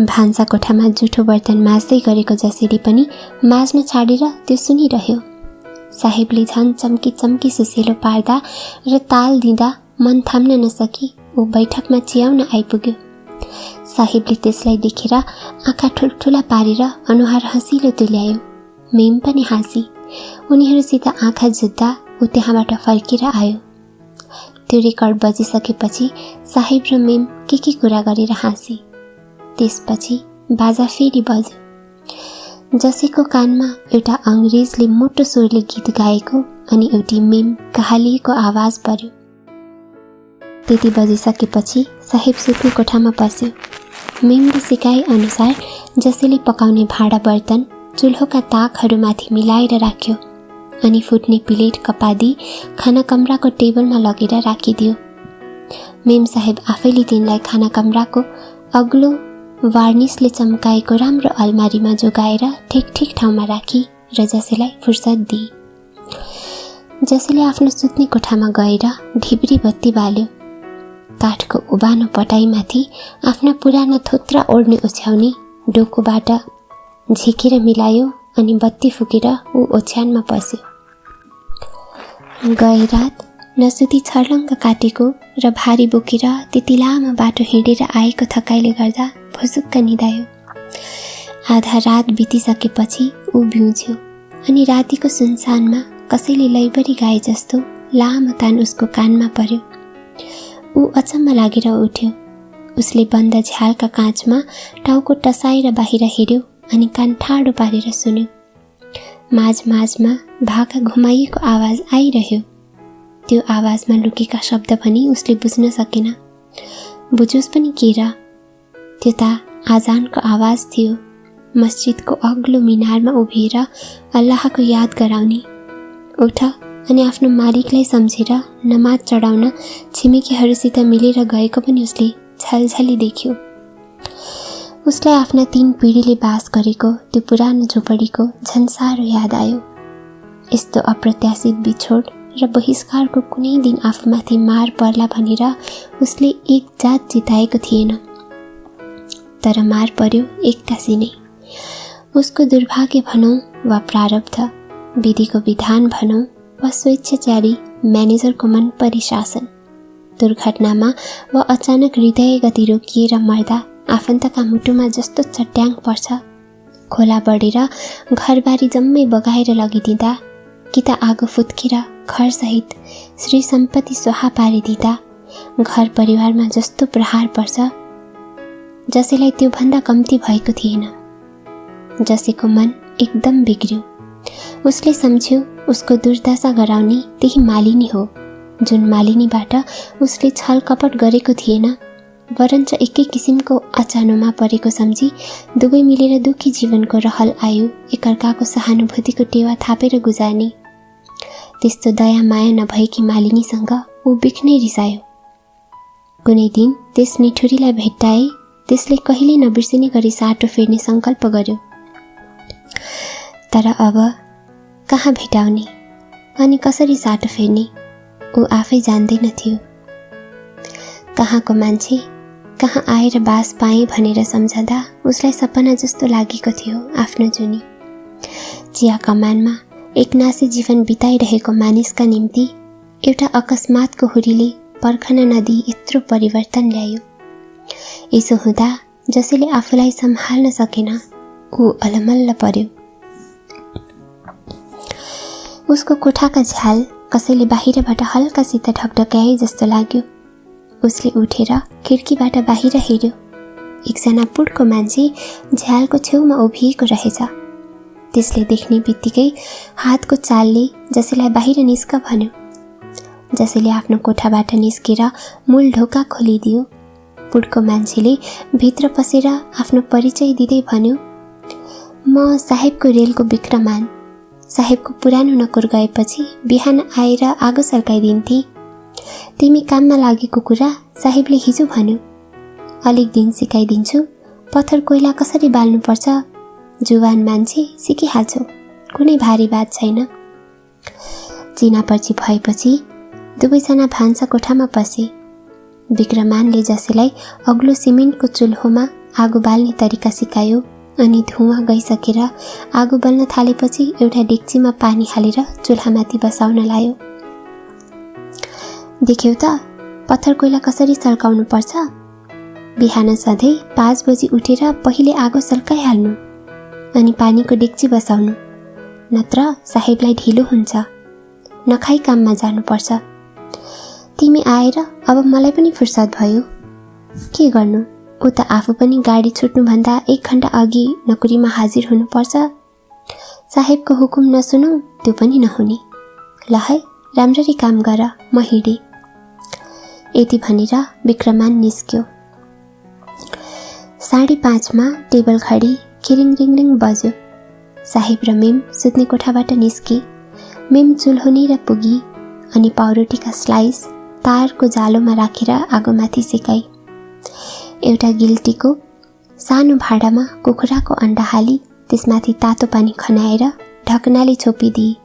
Speaker 1: भान्सा कोठामा जुठो बर्तन माझ्दै गरेको जसरी पनि माझ्न छाडेर त्यो सुनिरह्यो। साहेबले झन् चम्की चम्की सुसिलो पार्दा र ताल दिँदा मन थाम्न नसकी ऊ बैठकमा चियाउन आइपुग्यो। साहेबले त्यसलाई देखेर आँखा ठुल्ठुला पारेर अनुहार हँसिलो तुल्यायो। मेम पनि हाँसी। उनीहरूसित आँखा जुत्दा ऊ त्यहाँबाट फर्केर आयो। त्यो रेकर्ड बजिसकेपछि साहेब र मेम के कुरा गरेर हाँसे। त्यसपछि बाजा फेरि बज्यो। जसैको कानमा एउटा अङ्ग्रेजले मोटो स्वरले गीत गाएको अनि एउटी मेम कहालिएको आवाज पर्यो। त्यति बजिसकेपछि साहेब सुत्ने कोठामा पस्यो। मेमले सिकाए अनुसार जसैले पकाउने भाँडा बर्तन चुल्होका ताकहरूमाथि मिलाएर राख्यो अनि फुट्ने प्लेट कपादी खाना कमराको टेबलमा लगेर राखिदियो। मेम साहेब आफैले तिनलाई खाना कमराको अग्लो वार्निसले चम्काएको राम्रो अलमारीमा जोगाएर ठिक ठिक ठाउँमा राखी र जसैलाई फुर्सद दिए। जसैले आफ्नो सुत्ने कोठामा गएर ढिब्री बत्ती बाल्यो। काठको उबानो पटाइमाथि आफ्ना पुराना थोत्रा ओढ्ने ओछ्याउने डोकोबाट झिकेर मिलायो अनि बत्ती फुकेर ऊ ओछ्यानमा पस्यो। गए रात नसुती छर्लङ्ग काटेको र भारी बोकेर त्यति लामो बाटो हिँडेर आएको थकाइले गर्दा भुसुक्क निदायो। आधा रात बितिसकेपछि ऊ बिउज्यो अनि रातिको सुनसानमा कसैले लैबरी गाए जस्तो लामो तान उसको कानमा पर्यो। ऊ अचम्म लागेर उठ्यो। उसले बन्द झ्यालका काँचमा टाउको टसाएर बाहिर हेर्यो अनि कान ठाडो पारेर सुन्यो। माझमा भाका घुमाइएको आवाज आइरह्यो। त्यो आवाजमा लुकेका शब्द पनि उसले बुझ्न सकेन। बुझोस् पनि के र, त्यो त आजानको आवाज थियो। मस्जिदको अग्लो मिनारमा उभिएर अल्लाहको याद गराउने। उठ अनि आफ्नो मालिकलाई सम्झेर नमाज चढाउन छिमेकीहरूसित मिलेर गएको पनि उसले छलछली देख्यो। उसलाई आफ्ना 3 पिँढीले बास गरेको त्यो पुरानो झोपडीको झन् साह्रो याद आयो। यस्तो अप्रत्याशित बिछोड र बहिष्कारको कुनै दिन आफूमाथि मार पर्ला भनेर उसले एक जात जिताएको थिएन। तर मार पर्यो एक्कासी नै। उसको दुर्भाग्य भनौँ वा प्रारब्ध, विधिको विधान भनौँ वा स्वेच्छाचारी म्यानेजरको मन परिशासन। दुर्घटनामा वा अचानक हृदय गति रोकिएर मर्दा आफन्तका मुटुमा जस्तो चट्याङ पर्छ। खोला बढेर घरबारी जम्मै बगाएर लगिदिँदा कि त आगो फुत्केर घरसहित श्री सम्पत्ति स्वाहा पारिदिँदा घर परिवारमा जस्तो प्रहार पर्छ जसैलाई त्योभन्दा कम्ती भएको थिएन। जसैको मन एकदम बिग्रियो। उसले सम्झ्यो उसको दुर्दशा गराउने त्यही मालिनी हो, जुन मालिनीबाट उसले छल कपट गरेको थिएन, वरञ्च एकै किसिमको अचानोमा परेको सम्झी दुवै मिलेर दुखी जीवनको रहल आयो एकअर्काको सहानुभूतिको टेवा थापेर गुजार्ने। त्यस्तो दया माया नभएकी मालिनीसँग ऊ बिख्नै रिसायो। कुनै दिन त्यस निठुरीलाई भेट्टाए त्यसले कहिले नबिर्सिने गरी साटो फेर्ने सङ्कल्प गर्यो। तर अब कहाँ भेटाउने अनि कसरी साटो फेर्ने ऊ आफै जान्दैन थियो। कहाँको मान्छे कहाँ आएर बास पाएँ भनेर सम्झँदा उसलाई सपना जस्तो लागेको थियो आफ्नो जुनी। चिया कमानमा एकनासी जीवन बिताइरहेको मानिसका निम्ति एउटा अकस्मातको हुरीले पर्खन नदिई यत्रो परिवर्तन ल्यायो। यसो हुँदा जसले आफूलाई सम्हाल्न सकेन ऊ अलमल्ल पर्यो। उसको कोठाका झ्याल कसैले बाहिरबाट हल्कासित ढकढक्याए जस्तो लाग्यो। उसले उठेर खिड्कीबाट बाहिर हेर्यो। एकजना पुड्को मान्छे झ्यालको छेउमा उभिएको रहेछ। त्यसले देख्ने बित्तिकै हातको चालले जसैलाई बाहिर निस्क भन्यो। जसैले आफ्नो कोठाबाट निस्केर मूल ढोका खोलिदियो। पुड्को मान्छेले भित्र पसेर आफ्नो परिचय दिँदै भन्यो, म साहेबको रेलको विक्रमान। साहेबको पुरानो नोकर गएपछि बिहान आएर आगो सल्काइदिन्थे। तिमी काममा लागेको कुरा साहेबले हिजो भन्यो। अलिक दिन सिकाइदिन्छु, पत्थर कोइला कसरी बाल्नुपर्छ। जुवान मान्छे सिकिहाल्छौ, कुनै भारी बात छैन। चिनापर्ची भएपछि दुवैजना भान्सा कोठामा पसे। विक्रमानले जसैलाई अग्लो सिमेन्टको चुल्होमा आगो बाल्ने तरिका सिकायो अनि धुवाँ गइसकेर आगो बल्न थालेपछि एउटा डेक्चीमा पानी हालेर चुल्हामाथि बसाउन लायो। देख्यौ त पत्थर कोइला कसरी सल्काउनु पर्छ। बिहान सधैँ 5 बजी उठेर पहिले आगो सल्काइहाल्नु अनि पानीको डेक्ची बसाउनु, नत्र साहेबलाई ढिलो हुन्छ। नखाई काममा जानुपर्छ। तिमी आएर अब मलाई पनि फुर्सद भयो। के गर्नु, ऊ त आफू पनि गाडी छुट्नुभन्दा 1 घण्टा अघि नोकरीमा हाजिर हुनुपर्छ। साहेबको हुकुम नसुनौ त्यो पनि नहुने। ल है, राम्ररी काम गर, म हिँडे। यति भनेर विक्रमान निस्क्यो। 5:30 मा टेबल घडी खिरिङ रिङ बज्यो। साहेब र मेम सुत्ने कोठाबाट निस्के। मेम चुल्होनिर पुगी अनि पाउरोटीका स्लाइस तारको जालोमा राखेर आगोमाथि सेकाई। एउटा गिल्टीको सानो भाँडामा कुखुराको अन्डा हाली त्यसमाथि तातो पानी खनाएर ढकनाले छोपिदिए।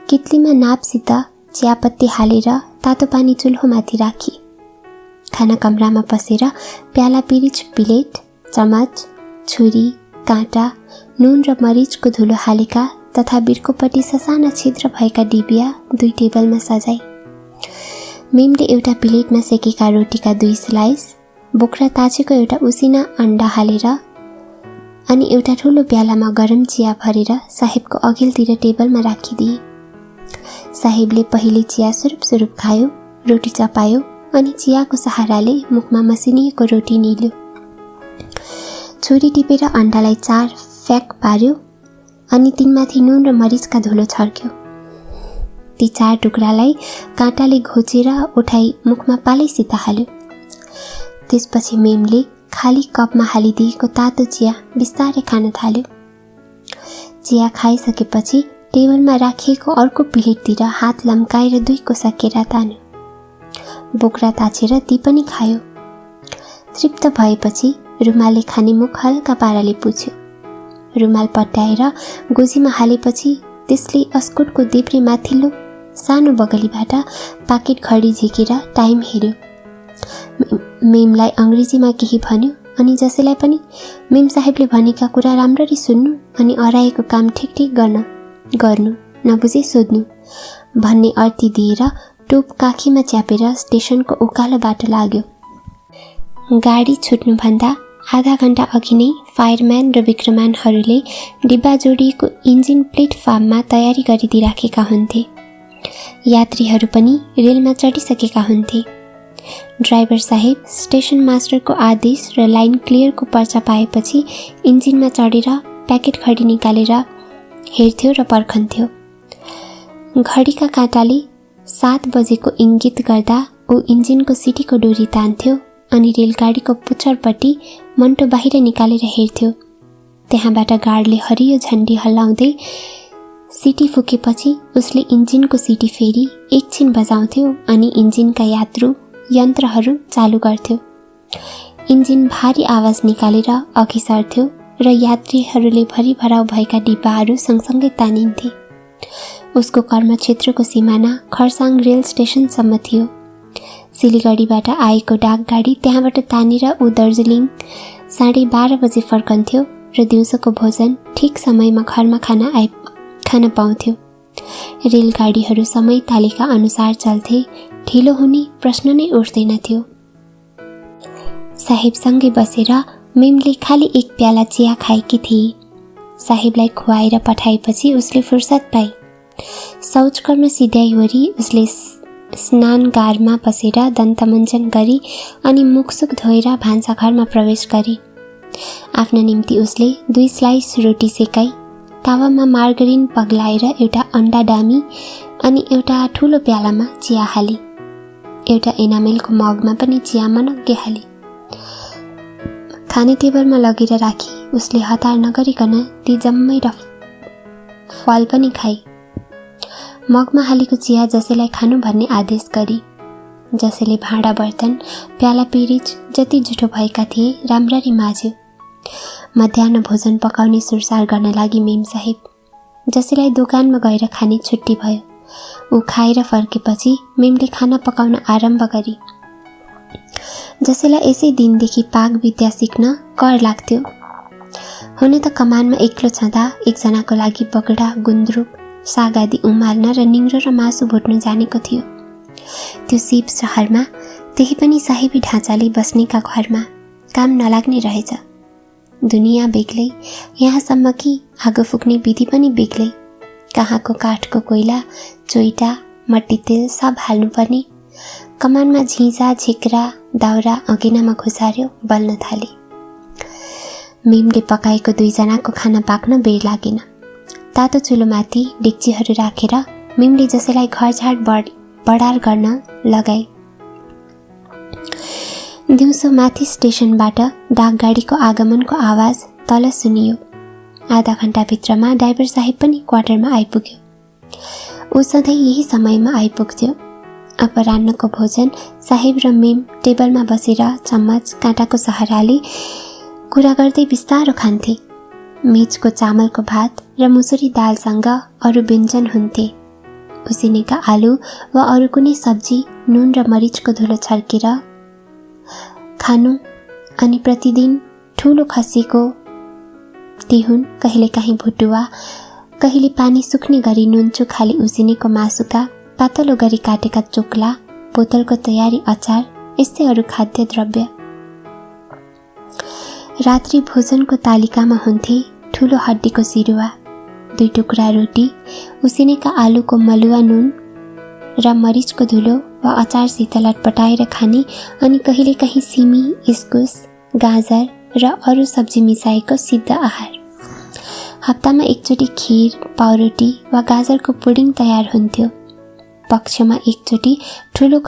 Speaker 1: कित्लीमा नापसित चियापत्ती हालेर तातो पानी चुल्होमाथि राखी। खाना कमरामा पसेर प्याला पिरिच प्लेट, चमच, छुरी, काँटा, नुन र मरिचको धुलो हालेका तथा बिर्कोपट्टि ससाना छिद्र भएका डिबिया 2 टेबलमा सजाई। मिमले एउटा प्लेटमा सेकेका रोटीका 2 स्लाइस, बोक्रा ताछेको एउटा उसिना अन्डा हालेर अनि एउटा ठुलो प्यालामा गरम चिया भरेर साहेबको अघिल्तिर टेबलमा राखिदिए। साहेबले पहिले चिया सुरुप खायो, रोटी चपायो अनि चियाको सहाराले मुखमा मसिनिएको रोटी निल्यो। छुरी टिपेर अन्डालाई 4 फ्याक पार्यो अनि तिनमाथि नुन र मरिचका धुलो छर्क्यो। ती 4 टुक्रालाई काँटाले घोचेर उठाई मुखमा पालैसित हाल्यो। त्यसपछि मेमले खाली कपमा हालिदिएको तातो चिया बिस्तारै खान थाल्यो। चिया खाइसकेपछि टेबलमा राखिएको अर्को प्लेटतिर हात लम्काएर 2 कोसा केरा तान्यो। बोक्रा ताछेर ती पनि खायो। तृप्त भएपछि रुमालले खाने मुख हल्का पाराले पुछ्यो। रुमाल पट्याएर गोजीमा हालेपछि त्यसले अस्कोटको देब्रे माथिल्लो सानो बगलीबाट पाकेट घडी झिकेर टाइम हेर्यो। मेमलाई अङ्ग्रेजीमा केही भन्यो अनि जसैलाई पनि मेम साहेबले भनेका कुरा राम्ररी सुन्नु अनि अराएको काम ठिक गर्नु, नबुझे सोध्नु भन्ने अर्थी दिएर टोप काखीमा च्यापेर स्टेसनको उकालो बाटो लाग्यो। गाडी छुट्नुभन्दा आधा घण्टा अघि नै फायरम्यान र विक्रमानहरूले डिब्बा जोडिएको इन्जिन प्लेटफर्ममा तयारी गरिदिराखेका हुन्थे। यात्रीहरू पनि रेलमा चढिसकेका हुन्थे। ड्राइभर साहेब स्टेसन मास्टरको आदेश र लाइन क्लियरको पर्चा पाएपछि इन्जिनमा चढेर प्याकेट घडी निकालेर हेर्थ्यो र पर्खन्थ्यो। घडीका काँटाले 7 बजेको इङ्गित गर्दा ऊ इन्जिनको सिटीको डोरी तान्थ्यो अनि रेलगाडीको पुच्छरपट्टि मन्टो बाहिर निकालेर हेर्थ्यो। त्यहाँबाट गार्डले हरियो झन्डी हल्लाउँदै सिटी फुकेपछि उसले इन्जिनको सिटी फेरि एकछिन बजाउँथ्यो अनि इन्जिनका यन्त्रहरू चालु गर्थ्यो। इन्जिन भारी आवाज निकालेर अघि सर्थ्यो र यात्रीहरूले भरिभराउ भएका डिब्बाहरू सँगसँगै तानिन्थे। उसको कर्मक्षेत्रको सिमाना खरसाङ रेल स्टेसनसम्म थियो। सिलिगढीबाट आएको डाकगाडी त्यहाँबाट तानेर ऊ दार्जिलिङ 12:30 बजे फर्कन्थ्यो र दिउँसोको भोजन ठिक समयमा घरमा खान पाउँथ्यो। रेलगाडीहरू समय तालिका अनुसार चल्थे, ढिलो हुने प्रश्न नै उठ्दैन थियो। साहेबसँगै बसेर मेमले खाली 1 प्याला चिया खाएकी थिए। साहेबलाई खुवाएर पठाएपछि उसले फुर्सद पाई। शौचकर्म सिध्याइवरी उसले स्नानगारमा बसेर दन्तमञ्जन गरी अनि मुखसुख धोएर भान्साघरमा प्रवेश गरी। आफ्ना निम्ति उसले 2 स्लाइस रोटी सेकाई, तावामा मार्गरिन पग्लाएर एउटा अन्डा डामी अनि एउटा ठुलो प्यालामा चिया हाली। एउटा एनामेलको मगमा पनि चिया मनग्गे हाली। खाने टेबलमा लगेर राखी उसले हतार नगरिकन ती जम्मै र फल पनि खाई। मगमा हालेको चिया जसैलाई खानु भन्ने आदेश गरी। जसैले भाँडा बर्तन प्याला पिरिच जति जुठो भएका थिए राम्ररी माझ्यो। मध्याह्न भोजन पकाउने सुरसार गर्न लागि मेम साहेब। जसैलाई दोकानमा गएर खाने छुट्टी भयो। ऊ खाएर फर्केपछि मेमले खाना पकाउन आरम्भ गरी। जसैलाई यसै दिनदेखि पाक विद्या सिक्न कर लाग्थ्यो। हुन त कमानमा एक्लो छँदा एकजनाको लागि बगडा, गुन्द्रुक, साग आदि उमाल्न र निङ्ग्रो र मासु भुट्न जानेको थियो। त्यो सिप सहरमा, त्यही पनि साहेबी ढाँचाले बस्नेका घरमा काम नलाग्ने रहेछ। दुनियाँ बेग्लै, यहाँसम्म कि आगो फुक्ने विधि पनि बेग्लै। कहाँको काठको कोइला, चोइटा, मट्टी तेल सब हाल्नुपर्ने। कमानमा झिझा, झिक्रा, दाउरा अगेनामा घुसार्यो, बल्न थाले। मेमले पकाएको 2 जनाको खाना पाक्न बेर लागेन। तातो चुलोमाथि डेक्चीहरू राखेर मेमले जसैलाई घरझाड बढार गर्न लगाए। दिउँसो माथि स्टेसनबाट डाकगाडीको आगमनको आवाज तल सुनियो। आधा घण्टाभित्रमा ड्राइभर साहेब पनि क्वार्टरमा आइपुग्यो। ऊ सधैँ यही समयमा आइपुग्थ्यो। अपराह्नको भोजन साहेब र मेम टेबलमा बसेर चम्मच काँटाको सहाराले कुरा गर्दै बिस्तारो खान्थे। मेचको चामलको भात र मुसुरी दालसँग अरू व्यञ्जन हुन्थे। उसिनेका आलु वा अरू कुनै सब्जी नुन र मरिचको धुलो छर्केर खानु अनि प्रतिदिन ठुलो खसीको तिहुन, कहिलेकाहीँ भुटुवा कहिले पानी सुक्ने गरी नुनचुक खाली उसिनेको मासुका पातलो गरी काटेका चोक्ला, बोतलको तयारी अचार, यस्तै अरू खाद्य द्रव्य। रात्रि भोजनको तालिकामा हुन्थे ठुलो हड्डीको सिरुवा, 2 टुक्रा रोटी, उसिनेका आलुको मलुवा नुन र मरिचको धुलो वा अचारसित लटपटाएर खाने, अनि कहिलेकाहीँ सिमी, इस्कुस, गाजर र अरू सब्जी मिसाएको सिद्ध आहार। हप्तामा एकचोटि खिर, पाउरोटी वा गाजरको पुडिङ तयार हुन्थ्यो। पक्षमा एकचोटि ठुलो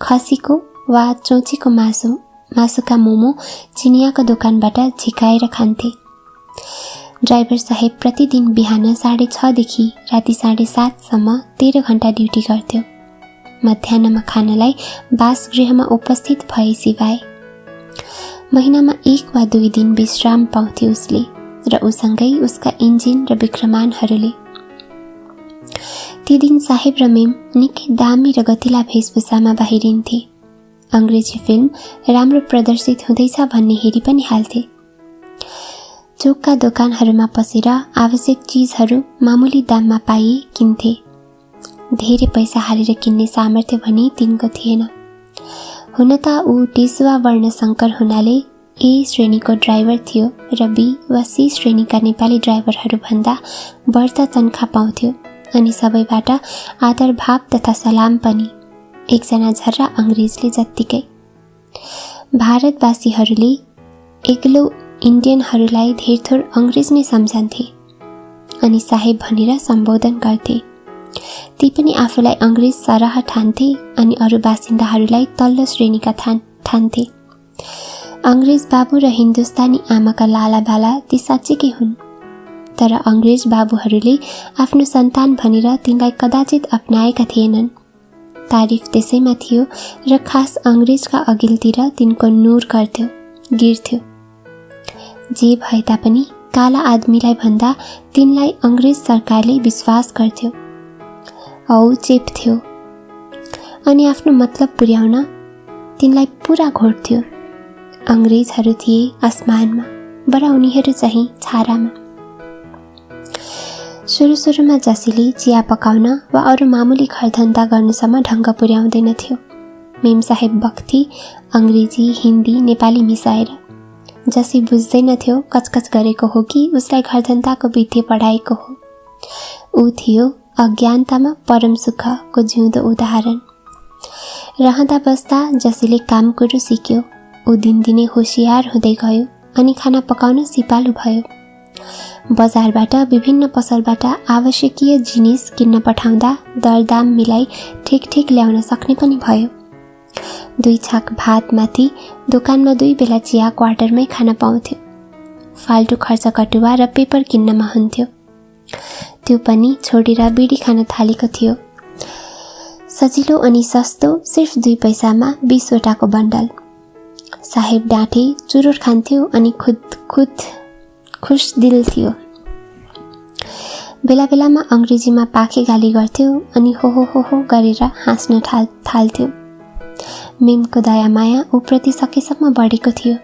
Speaker 1: खसीको वा चौचीको मासुका मोमो चिनियाको दोकानबाट झिकाएर खान्थे। ड्राइभर साहेब प्रतिदिन बिहान 6:30 देखि राति 7:30 सम्म 13 घण्टा ड्युटी गर्थ्यो। मध्याह्नमा खानलाई बासगृहमा उपस्थित भए सिवाय। महिनामा 1 वा 2 दिन विश्राम पाउँथे उसले र उसँगै उसका इन्जिन र विक्रमानहरूले। ती दिन साहेब र मेम निकै दामी र गतिला भेषभूषामा बाहिरिन्थे। अंग्रेजी फिल्म राम्रो प्रदर्शित हुँदैछ भन्ने हेरी पनि हाल्थे। चोकका दोकानहरूमा पसेर आवश्यक चीजहरू मामुली दाममा पाइए किन्थे। धेरै पैसा हालेर किन्ने सामर्थ्य भने तिनको थिएन। हुन त ऊ टेसुवा वर्ण शङ्कर हुनाले ए श्रेणीको ड्राइभर थियो र बी वा सी श्रेणीका नेपाली ड्राइभरहरू भन्दा बढ्ता तनखा पाउँथ्यो अनि सबैबाट आदर भाव तथा सलाम पनि। एकजना झर्रा अंग्रेजले जत्तिकै। भारतवासीहरूले एग्लो इन्डियनहरूलाई धेरथोर अंग्रेज नै सम्झन्थे अनि साहेब भनेर सम्बोधन गर्थे। ती पनि आफूलाई अंग्रेज सरह ठान्थे अनि अरू बासिन्दाहरूलाई तल्लो श्रेणीका ठान्थे। अंग्रेज बाबु र हिन्दुस्तानी आमाका लालाबाला ती साँच्चीकै हुन्, तर अंग्रेज बाबुहरूले आफ्नो सन्तान भनेर तिनलाई कदाचित अपनाएका थिएनन्। तारिफ त्यसैमा थियो र खास अंग्रेजका अघिल्तिर तिनको नुर गर्थ्यो, गिर्थ्यो। जे भए तापनि काला आदमीलाई भन्दा तिनलाई अंग्रेज सरकारले विश्वास गर्थ्यो औ चेप्थ्यो अनि आफ्नो मतलब पुर्याउन तिनलाई पूरा घोट्थ्यो। अंग्रेजहरू थिए आसमानमा, बडा उनीहरू चाहिँ छारामा। सुरुमा जसीले चिया पकाउन वा अरू मामुली घरधन्दा गर्नुसम्म ढङ्ग पुर्याउँदैनथ्यो। मेम साहेब बक्थी अंग्रेजी, हिन्दी, नेपाली मिसाएर। जसी बुझ्दैनथ्यो कचकच गरेको हो कि उसलाई घरधन्दाको विधि पढाएको हो। ऊ थियो अज्ञानतामा परम सुखको जिउँदो उदाहरण। रहँदा बस्दा जसीले काम कुरो सिक्यो। ऊ दिनदिनै होशियार हुँदै गयो अनि खाना पकाउन सिपालु भयो। बजारबाट विभिन्न पसलबाट आवश्यकीय जिनिस किन्न पठाउँदा दरदाम मिलाई ठिक ल्याउन सक्ने पनि भयो। 2 छाक भातमाथि दोकानमा 2 बेला चिया क्वार्टरमै खान पाउँथ्यो। फाल्टु खर्च कटुवा र पेपर किन्नमा हुन्थ्यो। त्यो पनि छोडेर बिडी खान थालेको थियो। सजिलो अनि सस्तो, सिर्फ 2 पैसामा 20 वटाको बन्डल। साहेब डाँटे चुरोट खान्थ्यो अनि खुद खुश दिल थियो। बेला बेलामा अंग्रेजीमा पाखे गाली गर्थ्यो अनि हो गरेर हाँस्न थाल्थ्यो। मेमको दया माया ऊप्रति सकेसम्म बढेको थियो,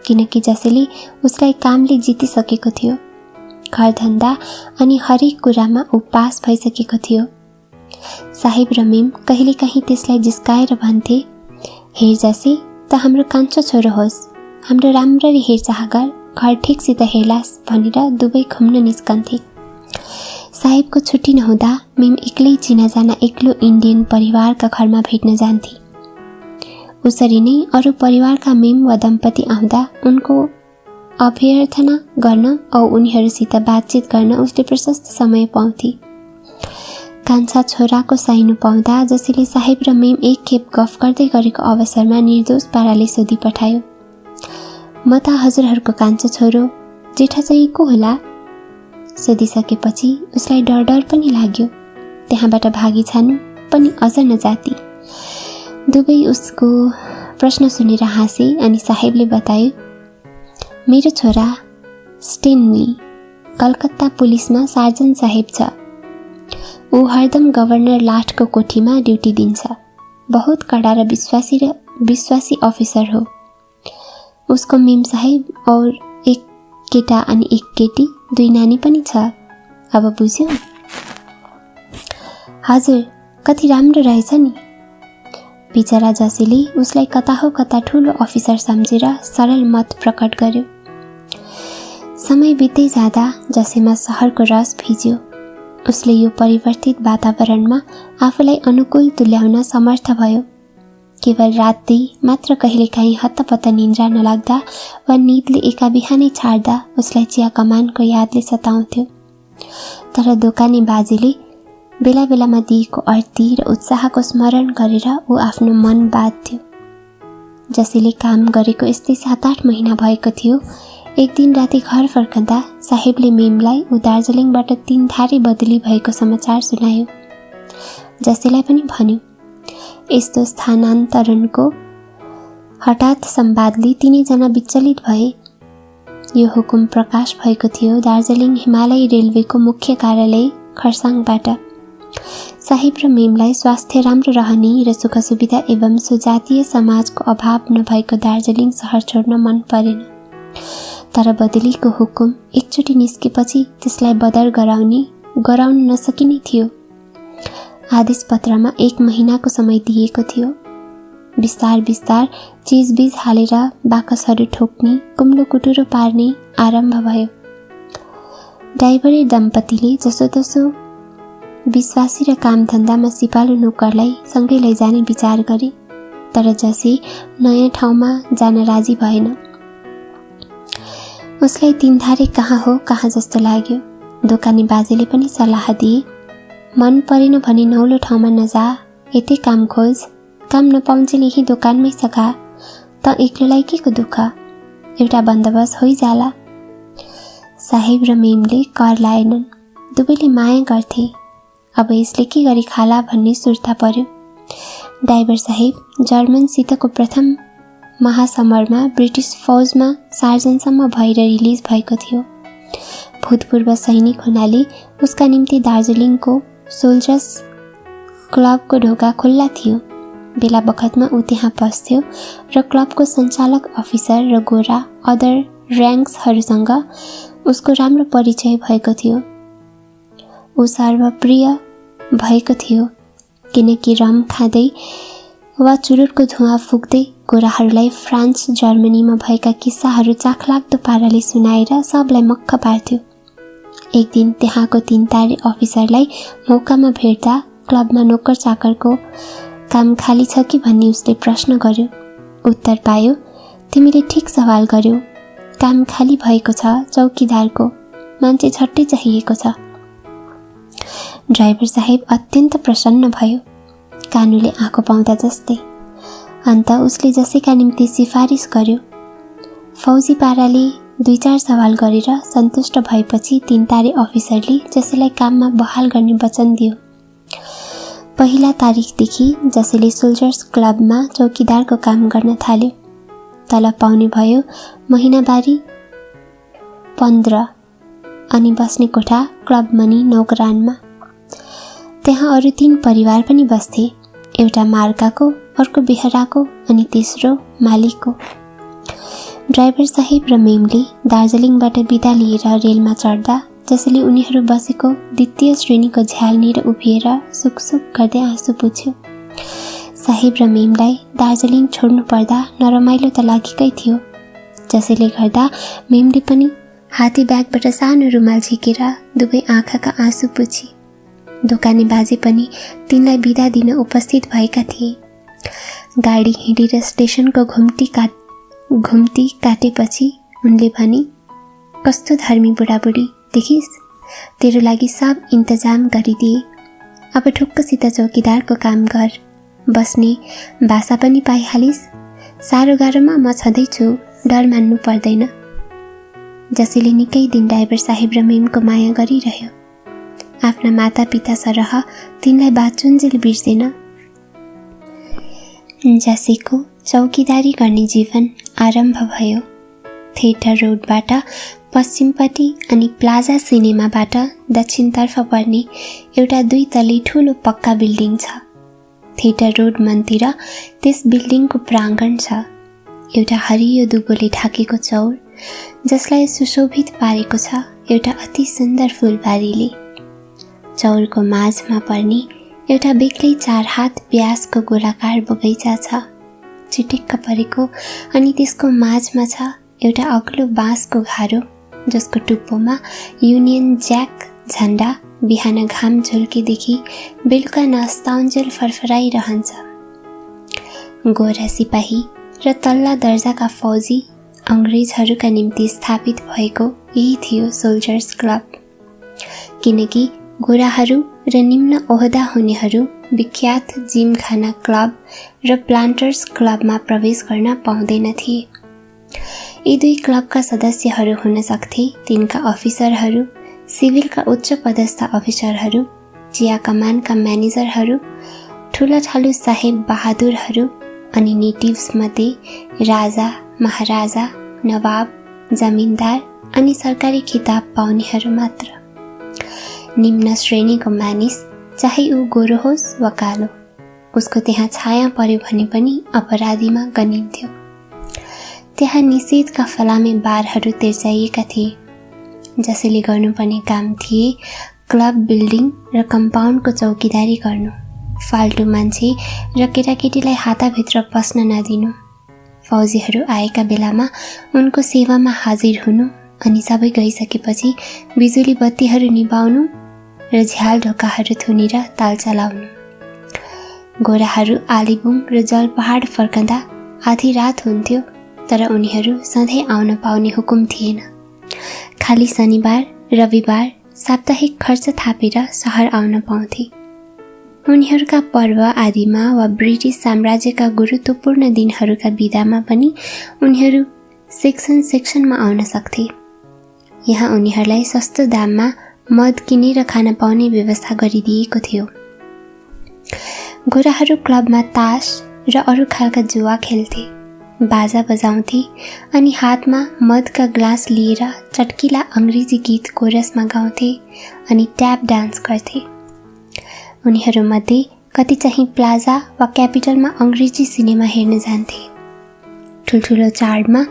Speaker 1: किनकि जसले उसलाई कामले जितिसकेको थियो। घरधन्दा अनि हरेक कुरामा ऊ पास भइसकेको थियो। साहेब र मेम कहिलेकाहीँ त्यसलाई जिस्काएर भन्थे, हेर जसे त हाम्रो कान्छो छोरो होस्, हाम्रो राम्ररी हेरचाह गर, घर ठिकसित हेर्लास् भनेर दुवै घुम्न निस्कन्थे। साहेबको छुट्टी नहुँदा मेम एक्लै चिनाजाना एक्लो इन्डियन परिवारका घरमा भेट्न जान्थे। उसरी नै अरू परिवारका मेम वा दम्पति आउँदा उनको अभ्यर्थना गर्न औ उनीहरूसित बातचित गर्न उसले प्रशस्त समय पाउँथे। कान्छा छोराको साइनो पाउँदा जसले साहेब र मेम एक खेप गफ गर्दै गरेको अवसरमा निर्दोष पाराले सोधी पठायो, म त हजुरहरूको कान्छो छोरो, जेठा चाहिँ को होला? सोधिसकेपछि उसलाई डर पनि लाग्यो। त्यहाँबाट भागी छानु पनि अझ नजाती। दुवै उसको प्रश्न सुनेर हाँसे अनि साहेबले बतायो, मेरो छोरा स्टेनली कलकत्ता पुलिसमा सार्जन साहेब छ। ऊ हरदम गभर्नर लाठको कोठीमा ड्युटी दिन्छ। बहुत कडा र विश्वासी अफिसर हो। उसको मेम साहेब और एक केटा अनि एक केटी, 2 नानी पनि छ। अब बुझ्यौ? हजुर, कति राम्रो रहेछ नि। बिचरा जसीले उसलाई कता हो कता ठुलो अफिसर सम्झेर सरल मत प्रकट गर्यो। समय बित्दै जाँदा जसीमा सहरको रस भिज्यो। उसले यो परिवर्तित वातावरणमा आफूलाई अनुकूल तुल्याउन समर्थ भयो। केवल रातै मात्र कहिलेकाहीँ हत्तपत्त निन्द्रा नलाग्दा वा निदले एका बिहानै छाड्दा उसलाई चिया कमानको यादले सताउँथ्यो। तर दोकानी बाजेले बेला बेलामा दिएको अर्ती र उत्साहको स्मरण गरेर ऊ आफ्नो मन बाँध्थ्यो। जसले काम गरेको यस्तै 7-8 महिना भएको थियो। एक दिन राति घर फर्कँदा साहेबले मेमलाई ऊ दार्जिलिङबाट 3 धारे बदली भएको समाचार सुनायो। जसलाई पनि भन्यो, यस्तो स्थानान्तरणको हठात संवादले तिनैजना विचलित भए। यो हुकुम प्रकाश भएको थियो दार्जिलिङ हिमालय रेलवेको मुख्य कार्यालय खरसाङबाट। साहेब र मेमलाई स्वास्थ्य राम्रो रहने र सुख सुविधा एवं सुजातीय समाजको अभाव नभएको दार्जिलिङ सहर छोड्न मन परेन। तर बदलीको हुकुम एकचोटि निस्केपछि त्यसलाई बदर गराउन नसकिने थियो। आदेश पत्रमा 1 महिनाको समय दिएको थियो। बिस्तार बिस्तार चिजबिज हालेर बाकसहरू ठोक्ने, कुम्लो कुटुरो पार्ने आरम्भ भयो। ड्राइभर दम्पतिले जसोतसो विश्वासी र कामधन्दामा सिपालु नोकरलाई सँगै लैजाने विचार गरे। तर जसी नयाँ ठाउँमा जान राजी भएन। उसलाई 3 धारे कहाँ हो कहाँ जस्तो लाग्यो। दोकानी बाजेले पनि सल्लाह दिए, मन परेन भने नौलो ठाउँमा नजा, यतै काम खोज। काम नपाउँछे यही दोकानमै सघा, त एक्लोलाई के को दुःख, एउटा बन्दोबस्त होइजाला। साहेब र मेमले कर लाएनन्। दुवैले माया गर्थे। अब यसले के गरी खाला भन्ने सुर्ता पर्यो। ड्राइभर साहेब जर्मनसितको प्रथम महासमरमा ब्रिटिस फौजमा सार्जनसम्म भएर रिलिज भएको थियो। भूतपूर्व सैनिक हुनाले उसका निम्ति दार्जिलिङको सोल्जर्स क्लबको ढोका खुल्ला थियो। बेला बखतमा ऊ त्यहाँ पस्थ्यो र क्लबको सञ्चालक अफिसर र गोरा अदर र्याङ्क्सहरूसँग उसको राम्रो परिचय भएको थियो। ऊ सर्वप्रिय भएको थियो किनकि रम खाँदै वा चुरुटको धुवा फुक्दै गोराहरूलाई फ्रान्स जर्मनीमा भएका किस्साहरू चाखलाग्दो पाराले सुनाएर सबलाई मक्ख पार्थ्यो। एक दिन त्यहाँको 3 तारे अफिसरलाई मौकामा भेट्दा क्लबमा नोकर चाकरको काम खाली छ कि भन्ने उसले प्रश्न गर्यो। उत्तर पायो, तिमीले ठिक सवाल गर्यौ, काम खाली भएको छ, चौकीदारको, मान्छे छट्टै चाहिएको छ। ड्राइभर साहेब अत्यन्त प्रसन्न भयो, कानुले आँखो पाउँदा जस्तै। अन्त उसले जसैका निम्ति सिफारिस गर्यो। फौजी पाराले 2-4 सवाल गरेर सन्तुष्ट भएपछि 3 तारे अफिसरले जसैलाई काममा बहाल गर्ने वचन दियो। पहिला तारिखदेखि जसैले सोल्जर्स क्लबमा चौकीदारको काम गर्न थाल्यो। तलब पाउने भयो महिनावारी 15 अनि बस्ने कोठा क्लब मनी नौकरानमा। त्यहाँ अरू 3 परिवार पनि बस्थे, एउटा मार्काको, अर्को बेहराको अनि तेस्रो मालिकको। ड्राइभर साहेब र मेमले दार्जिलिङबाट बिदा लिएर रेलमा चढ्दा जसले उनीहरू बसेको 2य श्रेणीको झ्यालनिर उभिएर सुकसुक गर्दै आँसु पुछ्यो। साहेब र मेमलाई दार्जिलिङ छोड्नु पर्दा नरमाइलो त लागेकै थियो, जसले गर्दा मेमले पनि हाते ब्यागबाट सानो रुमाल झिकेर दुवै आँखाका आँसु पुछी। दोकानी बाजे पनि तिनलाई बिदा दिन उपस्थित भएका थिए। गाडी हिँडेर स्टेसनको घुम्ती काटेपछि उनले भने, कस्तो धर्मी बुढाबुढी देखिस्, तेरो लागि सब इन्तजाम गरिदिए। अब ठुक्कसित चौकीदारको काम गर, बस्ने भाषा पनि पाइहालिस्। साह्रो गाह्रोमा म छँदैछु, डर मान्नु पर्दैन। जसले निकै दिन ड्राइभर साहेब र मेमको माया गरिरह्यो। आफ्ना माता पिता सरह तिनलाई बाचुन्जेल बिर्सेन। जसेको चौकीदारी गर्ने जीवन आरम्भ भयो। थिएटर रोडबाट पश्चिमपट्टि अनि प्लाजा सिनेमाबाट दक्षिणतर्फ पर्ने एउटा 2 तले ठुलो पक्का बिल्डिङ छ। थिएटर रोड मनतिर त्यस बिल्डिङको प्राङ्गण छ। एउटा हरियो दुबोले ढाकेको चौर जसलाई सुशोभित पारेको छ एउटा अति सुन्दर फुलबारीले। चौरको माझमा पर्ने एउटा बेग्लै 4 हात व्यासको गोलाकार बगैँचा छ, चिटिक्क परेको। अनि त्यसको माझमा छ एउटा अग्लो बाँसको घारो, जसको टुप्पोमा युनियन ज्याक झण्डा बिहान घाम झुल्केदेखि बेलुका नस्ताउन्जेल फरफराइरहन्छ। गोरा सिपाही र तल्ला दर्जाका फौजी अङ्ग्रेजहरूका निम्ति स्थापित भएको यही थियो सोल्जर्स क्लब। किनकि गोराहरू र निम्न ओहदा हुनेहरू विख्यात जिमखाना क्लब र प्लान्टर्स क्लबमा प्रवेश गर्न पाउँदैनथे। यी दुई क्लबका सदस्यहरू हुन सक्थे तिनका अफिसरहरू, सिभिलका उच्च पदस्थ अफिसरहरू, चिया कमानका म्यानेजरहरू, ठुलाठालु साहेब बहादुरहरू अनि नेटिभ्समध्ये राजा, महाराजा, नवाब, जमिनदार अनि सरकारी खिताब पाउनेहरू मात्र। निम्न श्रेणीको मानिस, चाहे ऊ गोरो होस् वा कालो, उसको त्यहाँ छाया पर्यो भने पनि अपराधीमा गनिन्थ्यो। त्यहाँ निषेधका फलामे बारहरू तिर्जाइएका थिए, जसले गर्नुपर्ने काम थिए क्लब बिल्डिङ र कम्पाउन्डको चौकीदारी गर्नु, फाल्टु मान्छे र केटाकेटीलाई हाताभित्र पस्न नदिनु, फौजीहरू आएका बेलामा उनको सेवामा हाजिर हुनु अनि सबै गइसकेपछि बिजुली बत्तीहरू निभाउनु र झ्याल ढोकाहरू थुनेर ताल चलाउनु। गोराहरू आलिबुङ र जलपहाड फर्कँदा आधी रात हुन्थ्यो, तर उनीहरू सधैँ आउन पाउने हुकुम थिएन। खाली शनिबार, रविबार साप्ताहिक खर्च थापेर सहर आउन पाउँथे। उनीहरूका पर्व आदिमा वा ब्रिटिस साम्राज्यका गुरुत्वपूर्ण दिनहरूका बिदामा पनि उनीहरू सेक्सनमा आउन सक्थे। यहाँ उनीहरूलाई सस्तो दाममा मद किनेर खान पाउने व्यवस्था गरिदिएको थियो। गोराहरू क्लबमा तास र अरू खालका जुवा खेल्थे, बाजा बजाउँथे अनि हातमा मदका ग्लास लिएर चटकिला अङ्ग्रेजी गीत कोरसमा गाउँथे अनि ट्याप डान्स गर्थे। उनीहरूमध्ये कति चाहिँ प्लाजा वा क्यापिटलमा अङ्ग्रेजी सिनेमा हेर्न जान्थे। ठुल्ठुलो चाडमा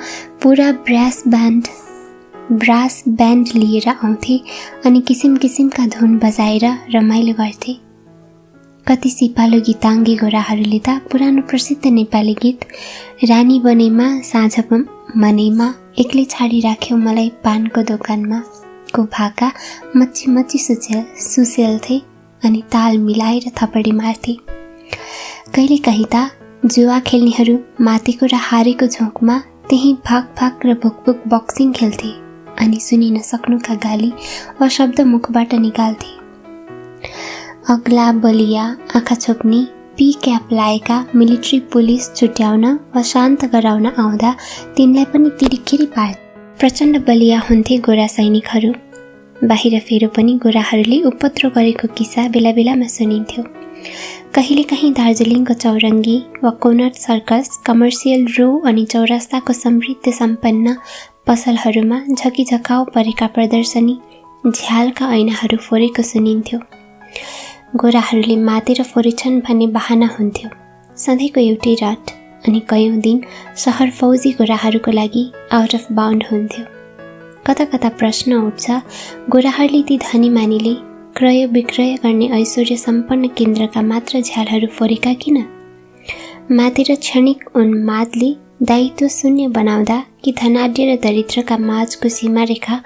Speaker 1: पुरा ब्रास ब्यान्ड लिएर आउँथे अनि किसिम किसिमका धुन बजाएर रमाइलो गर्थे। कति सिपालु गीताङ्गी गोराहरूले त पुरानो प्रसिद्ध नेपाली गीत रानी बनेमा साँझ मनैमा एक्लै छाडी राख्यौ मलाई पानको दोकानमा को भाका मच्ची मच्ची सुसेल्थे अनि ताल मिलाएर थपडी मार्थे। कहिलेकाहीँ त जुवा खेल्नेहरू मातेको र हारेको झोकमा त्यही भाग र भुकभुक बक्सिङ खेल्थे अनि सुनिन सक्नुका गाली वा शब्द मुखबाट निकाल्थे। अग्ला बलिया आँखा छोप्ने पी क्याप लाएका मिलिट्री पुलिस छुट्याउन वा शान्त गराउन आउँदा तिनलाई पनि तिरिखेरी पार्थे। प्रचण्ड बलिया हुन्थे गोरा सैनिकहरू। बाहिर फेरो पनि गोराहरूले उपद्रो गरेको किस्सा बेला बेलामा सुनिन्थ्यो। कहिलेकाहीँ दार्जिलिङको चौरङ्गी वा कोनट सर्कस, कमर्सियल रो अनि चौरास्ताको समृद्ध सम्पन्न पसलहरूमा झकिझकाउ परेका प्रदर्शनी झ्यालका ऐनाहरू फोरेको सुनिन्थ्यो। गोराहरूले मातेर फोरेछन् भन्ने बहाना हुन्थ्यो। सधैँको एउटै रट अनि कयौँ दिन सहर फौजी गोराहरूको लागि आउट अफ बाउन्ड हुन्थ्यो। कता कता प्रश्न उठ्छ, गोराहरूले ती धनी मानिले क्रय विक्रय गर्ने ऐश्वर्य सम्पन्न केन्द्रका मात्र झ्यालहरू फोरेका किन? मातेर क्षणिक उन्मादले दायित्व शून्य बनाउँदा कि धनाढ्य र दरिद्रका माझको सीमारेखा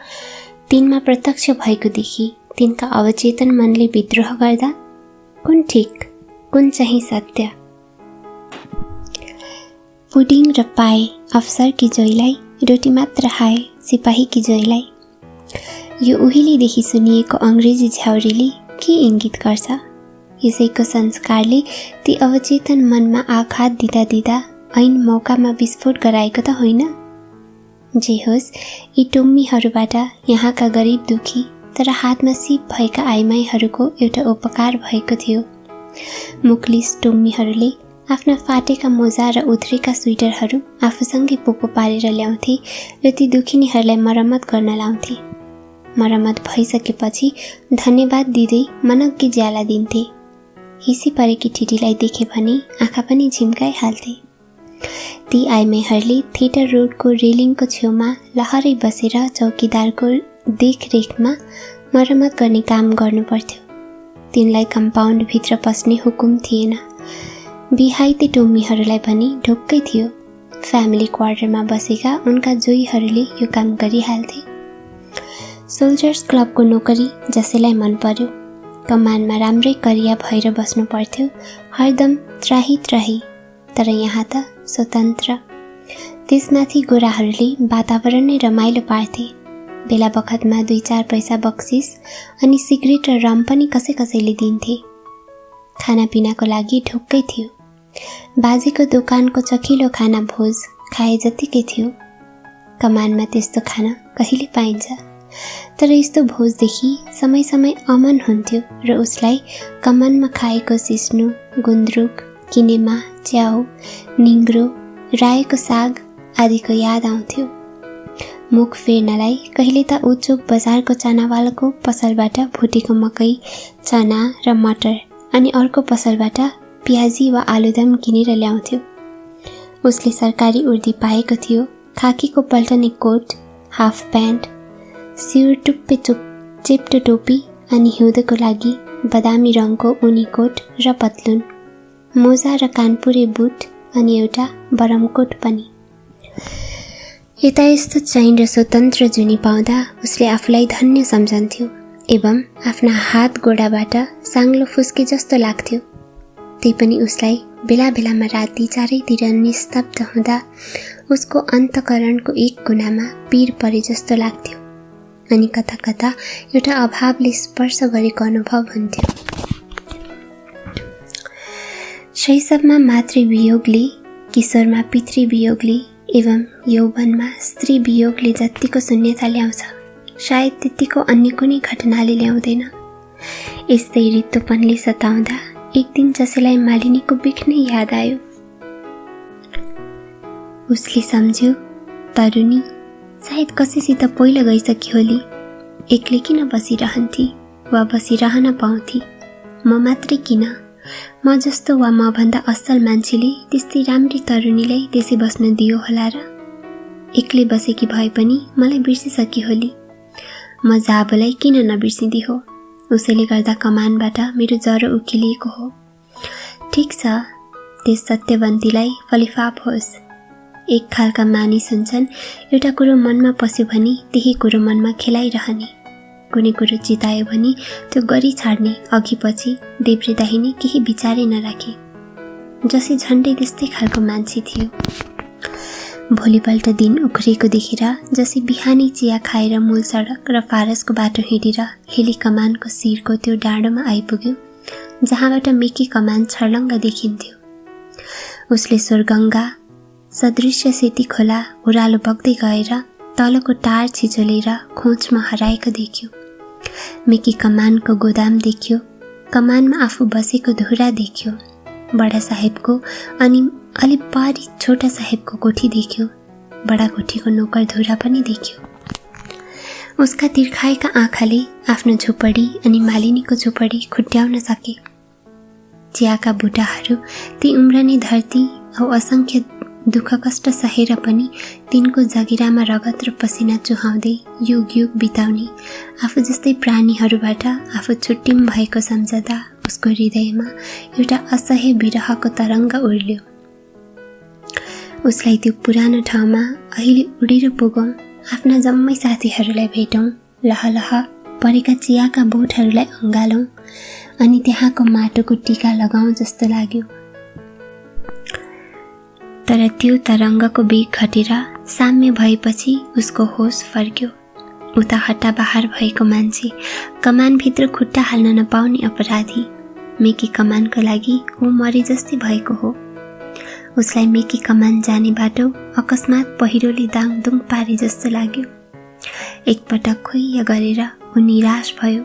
Speaker 1: तिनमा प्रत्यक्ष भएको देखि तिनका अवचेतन मनले विद्रोह गर्दा कुन ठिक कुन चाहिँ सत्य? पुडिङ र पाए अफसर कि जोइलाई, रोटी मात्र खाए सिपाही कि जोइलाई। यो उहिलेदेखि सुनिएको अङ्ग्रेजी झ्याउरीले के इङ्गित गर्छ? यसैको संस्कारले ती अवचेतन मनमा आघात दिँदा दिँदा ऐन मौकामा विस्फोट गराएको त होइन? जे होस्, यी टुम्मीहरूबाट यहाँका गरिब दुखी तर हातमा सिप भएका आइमाईहरूको एउटा उपकार भएको थियो। मुखलिस टुम्मीहरूले आफ्ना फाटेका मोजा र उध्रेका स्वेटरहरू आफूसँगै पोको पारेर ल्याउँथे र ती दुखिनीहरूलाई मर्मत गर्न लाउँथे। मर्मत भइसकेपछि धन्यवाद दिँदै मनग्गी ज्याला दिन्थे। हिसी परेकी ठिटीलाई देखे भने आँखा पनि झिम्काइहाल्थे। ती आइमाईहरूले थिएटर रोडको रेलिङको छेउमा लहरै बसेर चौकीदारको देखरेखमा मर्मत गर्ने काम गर्नुपर्थ्यो। तिनलाई कम्पाउन्डभित्र पस्ने हुकुम थिएन। बिहाइते टोम्मीहरूलाई पनि ढुक्कै थियो। फ्यामिली क्वार्टरमा बसेका उनका जोइहरूले यो काम गरिहाल्थे। सोल्जर्स क्लबको नोकरी जसैलाई मन पर्यो। कमानमा राम्रै करिया भएर बस्नु पर्थ्यो, हरदम त्राही त्राही। तर यहाँ त स्वतन्त्र। त्यसमाथि गोराहरूले वातावरण नै रमाइलो पार्थे। बेला बखतमा 2-4 पैसा बक्सिस अनि सिगरेट र रम पनि कसैले दिन्थे। खानापिनाको लागि ढुक्कै थियो। बाजेको दोकानको चखिलो खाना भोज खाए जतिकै थियो। कमानमा त्यस्तो खाना कहिले पाइन्छ। तर यस्तो भोजदेखि समय अमन हुन्थ्यो र उसलाई कमानमा खाएको सिस्नु, गुन्द्रुक, किनेमा, च्याउ, निङ्ग्रो, रायोको साग आदिको याद आउँथ्यो। मुख फेर्नलाई कहिले त उचोक बजारको चनावालाको पसलबाट भुटेको मकै, चना र मटर अनि अर्को पसलबाट प्याजी वा आलुदम किनेर ल्याउँथ्यो। उसले सरकारी उर्दी पाएको थियो। खाकीको पल्टने कोट, हाफ प्यान्ट, सिउर टुप्पे चेप्टो टोपी अनि हिउँदको लागि बदामी रङको ऊनी कोट र पतलुन, मोजा र कानपुरे बुट अनि एउटा बरमकोट पनि। यता यस्तो चैन र स्वतन्त्र जुनी पाउँदा उसले आफूलाई धन्य सम्झन्थ्यो एवं आफ्ना हात गोडाबाट साङ्लो फुस्के जस्तो लाग्थ्यो। त्यही पनि उसलाई बेला बेलामा राति चारैतिर निस्तब्ध हुँदा उसको अन्तकरणको एक कुनामा पीर परे जस्तो लाग्थ्यो अनि कता कता एउटा अभावले स्पर्श गरेको अनुभव हुन्थ्यो। शैशवमा मातृवियोगले, किशोरमा पितृवियोगले एवं यौवनमा स्त्री वियोगले जत्तिको शून्यता ल्याउँछ, सायद त्यत्तिको अन्य कुनै घटनाले ल्याउँदैन। यस्तै रित्तोपनले सताउँदा एक दिन जसैलाई मालिनीको बिख नै याद आयो। उसले सम्झ्यो, तरुणी सायद कसैसित पहिलो गइसकी होली। एक्लै किन बसिरहन्थी वा बसिरहन पाउँथी? म मात्रै किन? म जस्तो वा म भन्दा असल मान्छेले त्यस्तै राम्री तरुणीलाई त्यसै बस्न दियो होला र? एक्लै बसेकी भए पनि मलाई बिर्सिसकी होली। म जाबोलाई किन नबिर्सिँदी हो? उसैले गर्दा कमानबाट मेरो जरो उकिलिएको हो। ठिक छ, त्यस सत्यवन्तीलाई फलिफाप होस्। एक खालका मानिस हुन्छन्, एउटा कुरो मनमा पस्यो भने त्यही कुरो मनमा खेलाइरहने, कुनै कुरो चितायो भने त्यो गरी छाड्ने, अघि पछि देब्रे दाहिने केही विचारै नराखे। जसै झन्डै त्यस्तै खालको मान्छे थियो। भोलिपल्ट दिन उख्रेको देखेर जसै बिहानी चिया खाएर मूल सडक र फारसको बाटो हिँडेर हेली कमानको शिरको त्यो डाँडोमा आइपुग्यो जहाँबाट मेकी कमान छर्लङ्ग देखिन्थ्यो। उसले स्वर्गङ्गा सदृश्य सेती खोला ओह्रालो बग्दै गएर तलको टार छिचोलेर खोजमा हराएको देख्यो। मेकी कमानको गोदाम देख्यो। कमानमा आफू बसेको धुरा देख्यो। बडा साहेबको अनि अलि पारी छोटा साहेबको कोठी देख्यो। बडा कोठीको नोकर धुरा पनि देख्यो। उसका तिर्खाएका आँखाले आफ्नो झोपडी अनि मालिनीको झोपडी खुट्याउन सके। चियाका बुटाहरू ती उम्रने धरती औ असंख्य दुःख कष्ट सहेर पनि तिनको जगिरामा रगत र पसिना चुहाउँदै युग युग बिताउने आफू जस्तै प्राणीहरूबाट आफू छुट्टिम भएको सम्झदा उसको हृदयमा एउटा असह्य विरहको तरङ्ग उर्ल्यो। उसलाई त्यो पुरानो ठाउँमा अहिले उडेर पुगौँ, आफ्ना जम्मै साथीहरूलाई भेटौँ, लहलह परेका चियाका बोटहरूलाई अँगालौँ अनि त्यहाँको माटोको टीका लगाउँ जस्तो लाग्यो। तर त्यो तरङ्गको बेग घटेर साम्य भएपछि उसको होस फर्क्यो। उता हट्टाबाहर भएको मान्छे, कमानभित्र खुट्टा हाल्न नपाउने अपराधी, मेकी कमानको लागि ऊ मरे जस्तै भएको हो। उसलाई मेकी कमान जाने बाटो अकस्मात पहिरोले दाङदुङ पारे जस्तो लाग्यो। एकपटक खुइय गरेर ऊ निराश भयो।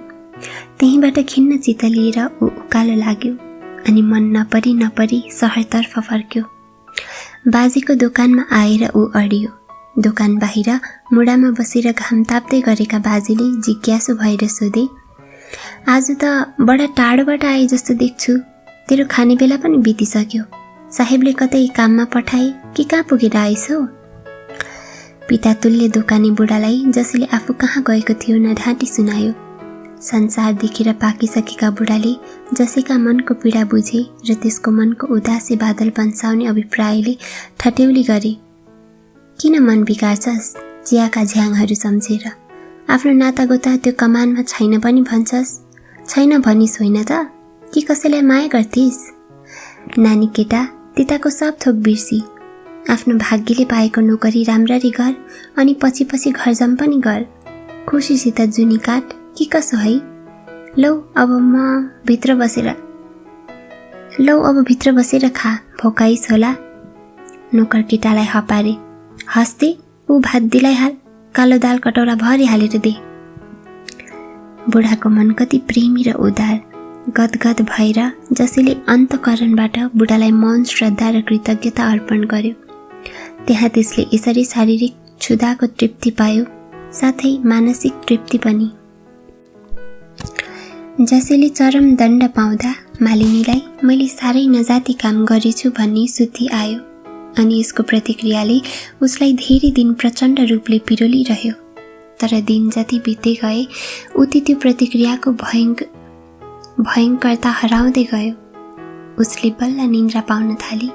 Speaker 1: त्यहीँबाट खिन्न चित्त लिएर ऊ उकालो लाग्यो अनि मन नपरी सहरतर्फ फर्क्यो। बाजेको दोकानमा आएर ऊ अडियो। दोकान बाहिर मुडामा बसेर घाम ताप्दै गरेका बाजेले जिज्ञासु भएर सोधे, आज त बडा टाढोबाट आए जस्तो देख्छु, तेरो खाने बेला पनि बितिसक्यो। साहेबले कतै काममा पठाए कि कहाँ पुगेर आइसौ? पिता तुल्य दोकाने बुढालाई जसले आफू कहाँ गएको थियो नढाँटी सुनायो। संसार देखेर पाकिसकेका बुढाले जसैका मनको पीडा बुझे र त्यसको मनको उदासी बादल बन्साउने अभिप्रायले ठट्यौली गरे। किन मन बिगार्छस् चियाका झ्याङहरू सम्झेर? आफ्नो नातागोता त्यो कमानमा छैन पनि भन्छस्? छैन भनिस् होइन त? कि कसैलाई माया गर्थिस्? नानी केटा, पिताको सब थोक बिर्सी आफ्नो भाग्यले पाएको नोकरी राम्ररी गर अनि पछि पछि घरजम पनि गर। खुसीसित जुनी काट कि कसो है? लौ अब भित्र बसेर खा, भोकाइस होला। नोकर केटालाई हपारे। हस्ते ऊ भात दिलाइहाल, कालो दाल कटौरा भरि हालेर दे। बुढाको मन कति प्रेमी र उदार, गदगद भएर जसैले अन्तःकरणबाट बुढालाई मौन श्रद्धा र कृतज्ञता अर्पण गर्यो। त्यहाँ त्यसले यसरी शारीरिक क्षुधाको तृप्ति पायो, साथै मानसिक तृप्ति पनि। जसैले चरम दण्ड पाउँदा मालिनीलाई मैले साह्रै नजाति काम गरेछु भन्ने सुत्ती आयो अनि यसको प्रतिक्रियाले उसलाई धेरै दिन प्रचण्ड रूपले पिरोलिरह्यो। तर दिन जति बित्दै गए उति त्यो प्रतिक्रियाको भयङ्करता हराउँदै गयो। उसले बल्ल निन्द्रा पाउन थाली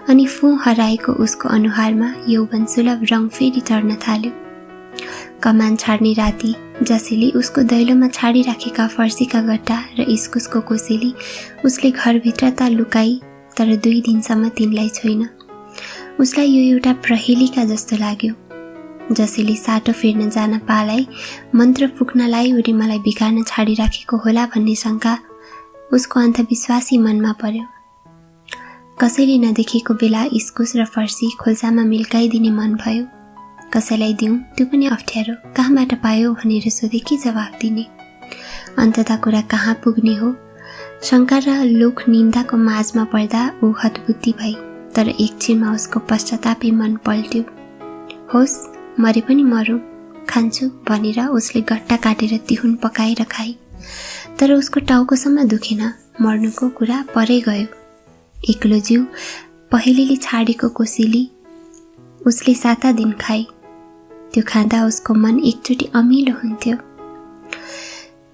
Speaker 1: अनि फुँ हराएको उसको अनुहारमा यौवन सुलभ रङ फेरि चढ्न थाल्यो। कमान छाड्ने राति जसैले उसको दैलोमा छाडिराखेका फर्सीका गट्टा र इस्कुसको कोसेली उसले घरभित्रता लुकाई, तर 2 दिनसम्म तिनलाई छोइन। उसलाई यो एउटा प्रहेलिका जस्तो लाग्यो। जसैले साटो फेर्न जान पालाई मन्त्र फुक्नलाई उरी मलाई बिगार्न छाडिराखेको होला भन्ने शङ्का उसको अन्धविश्वासी मनमा पर्यो। कसैले नदेखेको बेला इस्कुस र फर्सी खोल्सामा मिल्काइदिने मन भयो। कसैलाई दिउँ त्यो पनि अप्ठ्यारो, कहाँबाट पायो भनेर सोधे के जवाफ दिने? अन्ततः कुरा कहाँ पुग्ने हो? शङ्का र लोक निन्दाको माझमा पर्दा ऊ हतबुद्धि भई, तर एकछिनमा उसको पश्चातापी मन पल्ट्यो। होस्, मरे पनि मरौँ, खान्छु भनेर उसले गट्टा काटेर तिहुन पकाएर खाई। तर उसको टाउकोसम्म दुखेन, मर्नुको कुरा परै गयो। एक्लो जिउ पहिलेले छाडेको कोसेली उसले 7 दिन खाई। त्यो खाँदा उसको मन एकचोटि अमिलो हुन्थ्यो।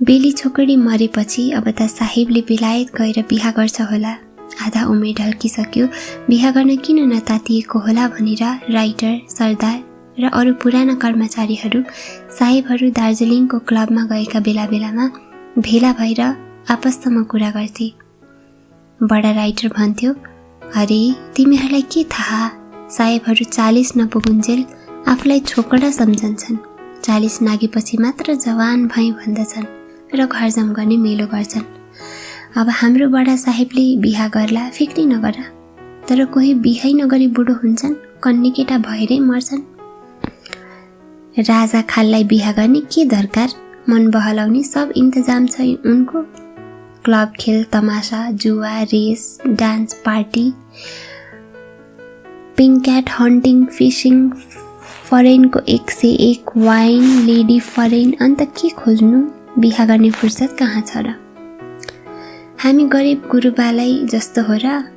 Speaker 1: बेली छोकरी मरेपछि अब त साहिबले बेलायत गएर बिहा गर्छ होला। आधा उमेर ढल्किसक्यो, बिहा गर्न किन नतातिएको होला भनेर राइटर, सरदार र अरू पुराना कर्मचारीहरू साहिबहरू दार्जिलिङको क्लबमा गएका बेलामा भेला भएर आपस्तमा कुरा गर्थे। बडा राइटर भन्थ्यो, अरे तिमीहरूलाई के थाहा, साहेबहरू 40 नपुगुन्जेल आफूलाई छोकडा सम्झन्छन्, 40 नागेपछि मात्र जवान भई भन्दछन् र घरजम गर्ने मेलो गर्छन्। अब हाम्रो बडा साहेबले बिहा गर्ला, फिक्री नगर। तर कोही बिहा नगरी बुढो हुन्छन्, कन्ने केटा भएरै मर्छन्। राजा खाललाई बिहा गर्ने के दरकार? मन बहलाउने सब इन्तजाम छ उनको। क्लब खेल, तमासा, जुवा, race, dance party, pink cat hunting, fishing, फरेनको 101 वाइन, लेडी फरेन, अन्त के खोज्नु? बिहा गर्ने फुर्सद कहाँ छ र? हामी गरिब गुरुबालाई जस्तो हो र?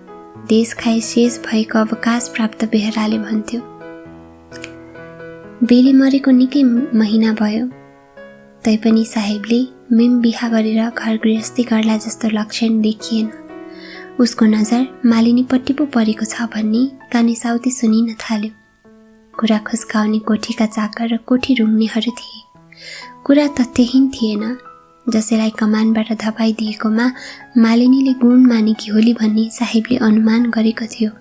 Speaker 1: देश खाए शेष भएको अवकाश प्राप्त बेहराले भन्थ्यो। बेली मरेको निकै महिना भयो, तैपनि साहेबले मिम बिहा गरेर घर गृहस्थी गर्ला जस्तो लक्षण देखिएन। उसको नजर मालिनीपट्टि पो परेको छ भन्ने काने साउती सुनिन थाल्यो। कुरा खुस्काउने कोठीका चाकर र कोठी रुङ्नेहरू थिए। कुरा तथ्यहीन थिएन। जसैलाई कमानबाट धपाइदिएकोमा मालिनीले गुण मानेकी होली भन्ने साहेबले अनुमान गरेको थियो।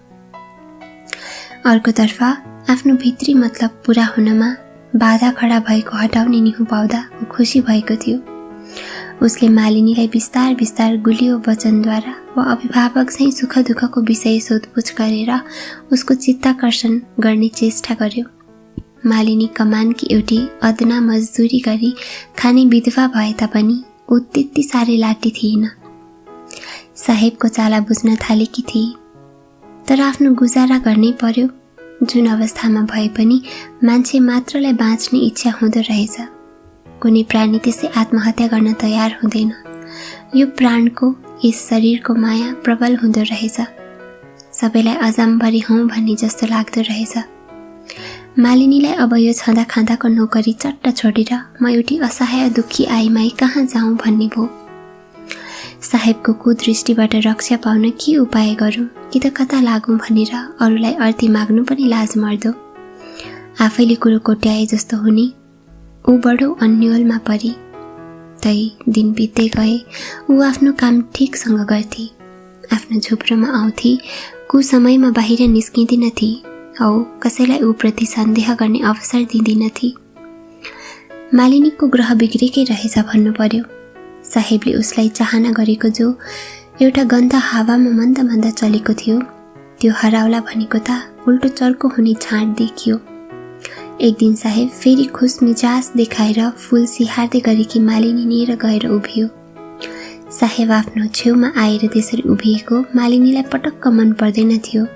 Speaker 1: अर्कोतर्फ आफ्नो भित्री मतलब पूरा हुनमा बाधा खडा भएको हटाउने निहु पाउँदा ऊ खुसी भएको थियो। उसले मालिनीलाई बिस्तार बिस्तार गुलियो वचनद्वारा वा अभिभावक चाहिँ सुख दुःखको विषय सोधपुछ गरेर उसको चित्ताकर्षण गर्ने चेष्टा गर्यो। मालिनी कमानकी एउटी अदना मजदुरी गरी खाने विधवा भए तापनि ऊ त्यति साह्रै लाटी थिएन। साहेबको चाला बुझ्न थालेकी थिए, तर आफ्नो गुजारा गर्नै पर्यो। जुन अवस्थामा भए पनि मान्छे मात्रलाई बाँच्ने इच्छा हुँदो रहेछ। कुनै प्राणी त्यसै आत्महत्या गर्न तयार हुँदैन। यो प्राणको, यस शरीरको माया प्रबल हुँदो रहेछ। सबैलाई अजम्बरी हौँ भन्ने जस्तो लाग्दो रहेछ। मालिनीलाई अब यो छँदा खाँदाको नोकरी चट्ट छोडेर म एउटी असहाय दुःखी आइमाई कहाँ जाउँ भन्ने भो। साहेबको कुदृष्टिबाट रक्षा पाउन के उपाय गरौँ, कि त कता लागौँ भनेर अरूलाई अर्थी माग्नु पनि लाज मर्दो। आफैले कुरो कोट्याए जस्तो हुने, ऊ बडो अन्योलमा परी। तै दिन बित्दै गए, ऊ आफ्नो काम ठिकसँग गर्थे, आफ्नो झुप्रोमा आउँथे, कुसमयमा बाहिर निस्किँदिनथे, औ कसैलाई ऊप्रति सन्देह गर्ने अवसर दिँदिनथे। मालिनीको ग्रह बिग्रेकै रहेछ भन्नु पर्यो। साहेबले उसलाई चाहना गरेको जो एउटा गन्ध हावामा मन्द मन्द चलेको थियो, त्यो हराउला भनेको त उल्टो चर्को हुने छाँट देखियो। एक दिन साहेब फेरि खुस मिजाज देखाएर फूल सिहार्दै गरेकी मालिनी लिएर गएर उभियो। साहेब आफ्नो छेउमा आएर त्यसरी उभिएको मालिनीलाई पटक्क मन पर्दैन थियो।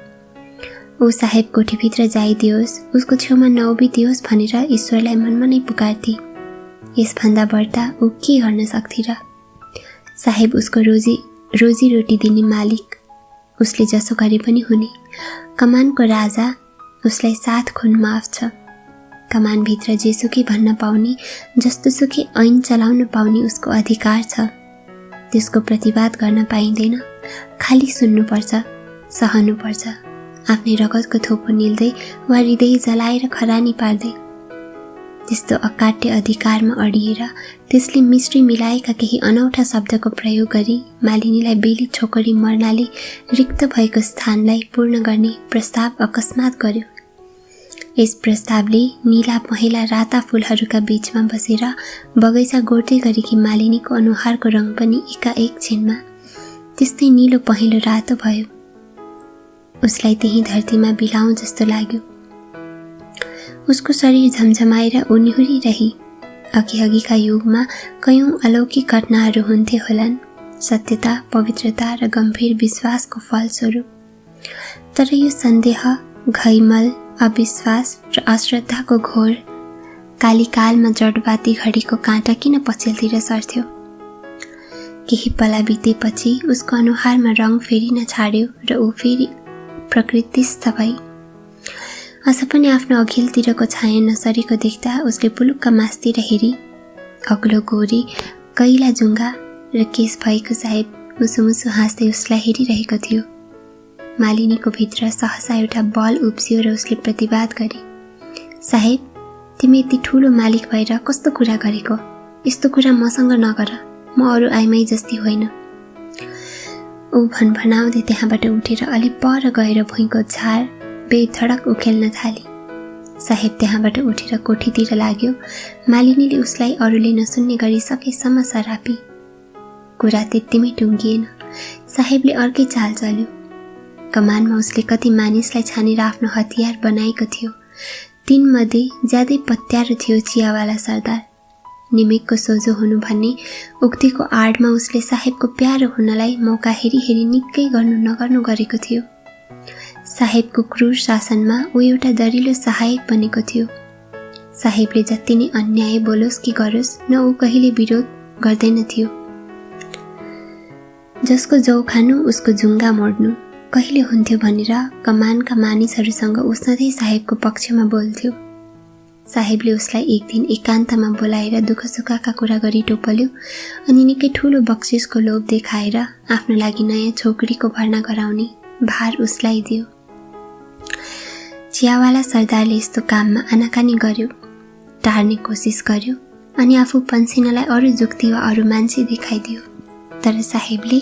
Speaker 1: ऊ साहेब कोठीभित्र जाइदियोस्, उसको छेउमा नउभिदियोस् भनेर ईश्वरलाई मनमा नै पुकार्थे। यसभन्दा बढ्ता ऊ के गर्न सक्थे र? साहेब उसको रोजी रोटी दिने मालिक, उसले जसो गरे पनि हुने। कमानको राजा, उसलाई 7 खुन माफ छ। कमानभित्र जेसुकै भन्न पाउने, जस्तोसुकै ऐन चलाउन पाउने उसको अधिकार छ। त्यसको प्रतिवाद गर्न पाइँदैन, खाली सुन्नुपर्छ, सहनुपर्छ, आफ्नै रगतको थोपो निल्दै वा हृदय जलाएर खरानी पार्दै। त्यस्तो अकाट्य अधिकारमा अडिएर त्यसले मिश्री मिलाएका केही अनौठा शब्दको प्रयोग गरी मालिनीलाई बेली छोकरी मर्नाले रिक्त भएको स्थानलाई पूर्ण गर्ने प्रस्ताव अकस्मात गर्यो। यस प्रस्तावले नीला पहेँला राता फूलहरूका बीचमा बसेर बगैँचा गोड्दै गरेकी मालिनीको अनुहारको रङ पनि एकाएक छिनमा त्यस्तै नीलो पहेँलो रातो भयो। उसलाई त्यही धरतीमा बिलाउँ जस्तो लाग्यो। उसको शरीर झमझमाएर ऊ निहुरिरही। अघिका युगमा कयौं अलौकिक घटनाहरू हुन्थे होलान्, सत्यता, पवित्रता र गम्भीर विश्वासको फलस्वरूप। तर यो सन्देह, घैमल, अविश्वास र अश्रद्धाको घोर कालीकालमा जडबाती घडीको काँटा किन पछिल्तिर सर्थ्यो? केही पला बितेपछि उसको अनुहारमा रङ फेरिन छाड्यो र ऊ फेरि प्रकृतिस्थ भई। अझ पनि आफ्नो अघिल्तिरको छाया नसरेको देख्दा उसले पुलुक्क मास्तिर हेरी। अग्लो गोरी, कैला जुङ्गा र केस भएको साहेब मुसुमुसु हाँस्दै उसलाई हेरिरहेको थियो। मालिनीको भित्र सहसा एउटा बल उब्जियो र उसले प्रतिवाद गरे, साहेब, तिमी यति ठुलो मालिक भएर कस्तो कुरा गरेको? यस्तो कुरा मसँग नगर, म अरू आइमाई जस्ती होइन। ऊ भनभनाउँदै त्यहाँबाट उठेर अलि पर गएर भुइँको झार बेधडक उखेल्न थाली। साहेब त्यहाँबाट उठेर कोठीतिर लाग्यो। मालिनीले उसलाई अरूले नसुन्ने गरी सकेसम्म सरापी। कुरा त्यत्तिमै टुङ्गिएन। साहेबले अर्कै चाल चल्यो। कमानमा उसले कति मानिसलाई छानेर आफ्नो हतियार बनाएको थियो। तीमध्ये ज्यादै पत्यारो थियो चियावाला सरदार। निमेकको सोझो हुनु भन्ने उक्तिको आडमा उसले साहेबको प्यारो हुनलाई मौका हेरी हेरी निकै नगर्नु गरेको थियो। साहेबको क्रूर शासनमा ऊ एउटा दरिलो सहायक बनेको थियो। साहेबले जति नै अन्याय बोलोस् कि गरोस् न ऊ कहिले विरोध गर्दैन थियो। जसको जौ खानु उसको जुङ्गा मोड्नु कहिले हुन्थ्यो भनेर कमानका मानिसहरूसँग ऊ सधैँ साहेबको पक्षमा बोल्थ्यो। साहेबले उसलाई एक दिन एकान्तमा बोलाएर दुःख सुखका कुरा गरी टोपल्यो अनि निकै ठुलो बक्सिसको लोभ देखाएर आफ्नो लागि नयाँ छोकरीको भर्ना गराउने भार उसलाई दियो। चियावाला सरदारले यस्तो काममा आनाकानी गर्यो, टार्ने कोसिस गर्यो अनि आफू पन्सिनलाई अरू जुक्ति वा अरू मान्छे देखाइदियो। तर साहेबले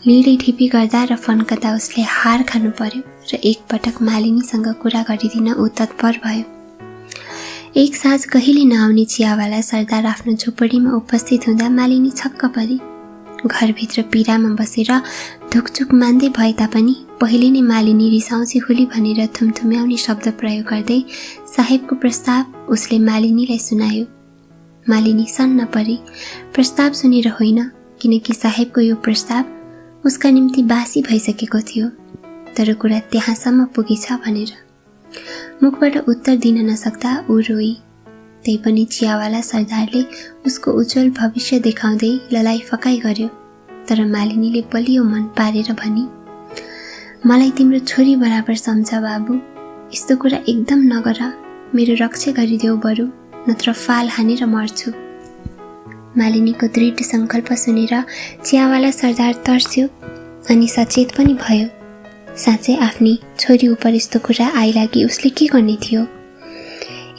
Speaker 1: लिडै ठिपी गर्दा र फन्कदा उसले हार खानु पर्यो र एकपटक मालिनीसँग कुरा गरिदिन ऊ तत्पर भयो। एक साँझ कहिले नआउने चियावाला सरदार आफ्नो झोपडीमा उपस्थित हुँदा मालिनी छक्क परी। घरभित्र पीडामा बसेर धुकचुक मान्दै भए तापनि पहिले नै मालिनी रिसाउँछी हुली भनेर थुमथुम्याउने शब्द प्रयोग गर्दै साहेबको प्रस्ताव उसले मालिनीलाई सुनायो। मालिनी सन्न परी। प्रस्ताव सुनेर होइन, किनकि साहेबको यो प्रस्ताव उसका निम्ति बासी भइसकेको थियो। तर कुरा त्यहाँसम्म पुगेछ भनेर मुखबाट उत्तर दिन नसक्दा ऊ रोई। तैपनि चियावाला सरदारले उसको उज्जवल भविष्य देखाउँदै ललाई फकाइ गर्यो। तर मालिनीले बलियो मन पारेर भनी, मलाई तिम्रो छोरी बराबर सम्झ बाबु, यस्तो कुरा एकदम नगर, मेरो रक्षा गरिदेऊ बरु, नत्र फाल हानेर मर्छु। मालिनीको दृढ सङ्कल्प सुनेर चियावाला सरदार तर्स्यो अनि सचेत पनि भयो। साँच्चै आफ्नी छोरी उप यस्तो कुरा आइलागी उसले के गर्ने थियो?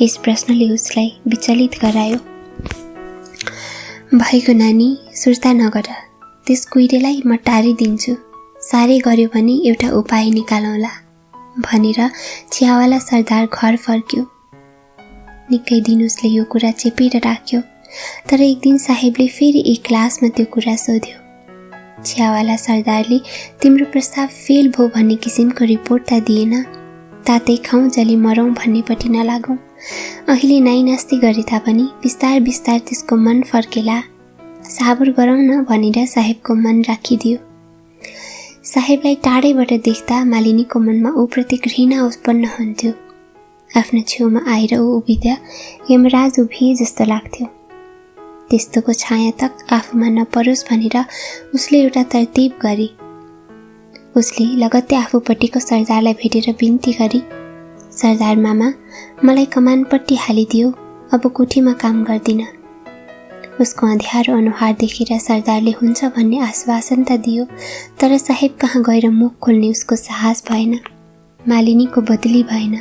Speaker 1: यस प्रश्नले उसलाई विचलित गरायो। भएको नानी, सुर्ता नगर, त्यस कुइरेलाई म टारिदिन्छु। साह्रै गर्यो भने एउटा उपाय निकालौँला भनेर चियावाला सरदार घर फर्क्यो। निकै दिन उसले यो कुरा चेपेर राख्यो। तर एक दिन साहेबले फेरि एक क्लासमा त्यो कुरा सोध्यो। चियावाला सरदारले तिम्रो प्रस्ताव फेल भयो भन्ने किसिमको रिपोर्ट त दिएन। तातै खाउँ जली मरौँ भन्नेपट्टि नलागौँ। अहिले नाइनास्ती गरे तापनि बिस्तार बिस्तार त्यसको मन फर्केला। साबुर गरौँ न भनेर साहेबको मन राखिदियो। साहेबलाई टाढैबाट देख्दा मालिनीको मनमा ऊप्रति घृणा उत्पन्न हुन्थ्यो। आफ्नो छेउमा आएर ऊ उभिँदा यमराज उभिए जस्तो लाग्थ्यो। त्यस्तोको छाया तक आफूमा नपरोस् भनेर उसले एउटा तरतिब गरी। उसले लगत्तै आफूपट्टिको सरदारलाई भेटेर बिन्ती गरी, सरदार मामा, मलाई कमानपट्टि हालिदियो, अब कोठीमा काम गर्दिन। उसको अँध्यारो अनुहार देखेर सरदारले हुन्छ भन्ने आश्वासन त दियो, तर साहेब कहाँ गएर मुख खोल्ने उसको साहस भएन। मालिनीको बदली भएन,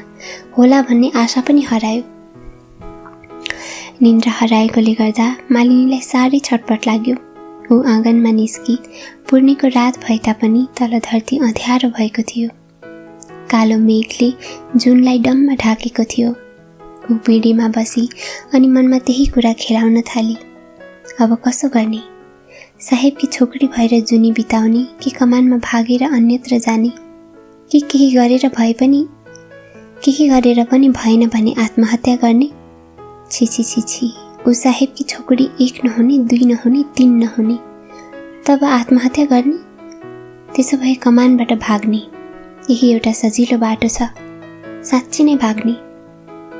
Speaker 1: होला भन्ने आशा पनि हरायो। निन्द्रा हराएकोले गर्दा मालिनीलाई साह्रै छटपट लाग्यो। ऊ आँगनमा निस्की। पूर्णिको रात भए तापनि तल धरती अँध्यारो भएको थियो। कालो मेघले जुनलाई डम्म ढाकेको थियो। ऊ पिँढीमा बसी अनि मनमा त्यही कुरा खेलाउन थाली। अब कसो गर्ने? साहेबकी छोकरी भएर जुनी बिताउने कि कमानमा भागेर अन्यत्र जाने, कि केही गरेर भएन भने आत्महत्या गर्ने? छिछि छिछि, ऊ साहेबकी छोकरी 1 नहुने, 2 नहुने, 3 नहुने, तब आत्महत्या गर्ने? त्यसो भए कमानबाट भाग्ने यही एउटा सजिलो बाटो छ। साँच्चै नै भाग्ने।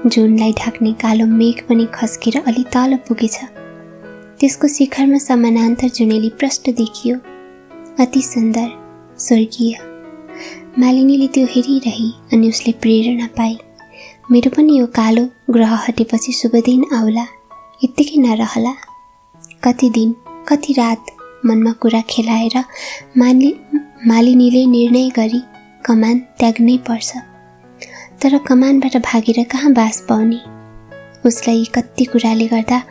Speaker 1: जुनलाई ढाक्ने कालो मेघ पनि खस्केर अलि तल पुगेछ। त्यसको शिखरमा समानान्तर जुनेली प्रष्ट देखियो। अति सुन्दर, स्वर्गीय। मालिनीले त्यो हेरिरही अनि उसले प्रेरणा पाई। मेरो पनि यो कालो ग्रह हटेपछि शुभ दिन आउला, यत्तिकै नरहला। कति दिन, कति रात मनमा कुरा खेलाएर मालिनीले निर्णय गरी कमान त्याग्नै पर्छ। तर कमानबाट भागेर कहाँ बास पाउने? उसलाई कति कुराले गर्दा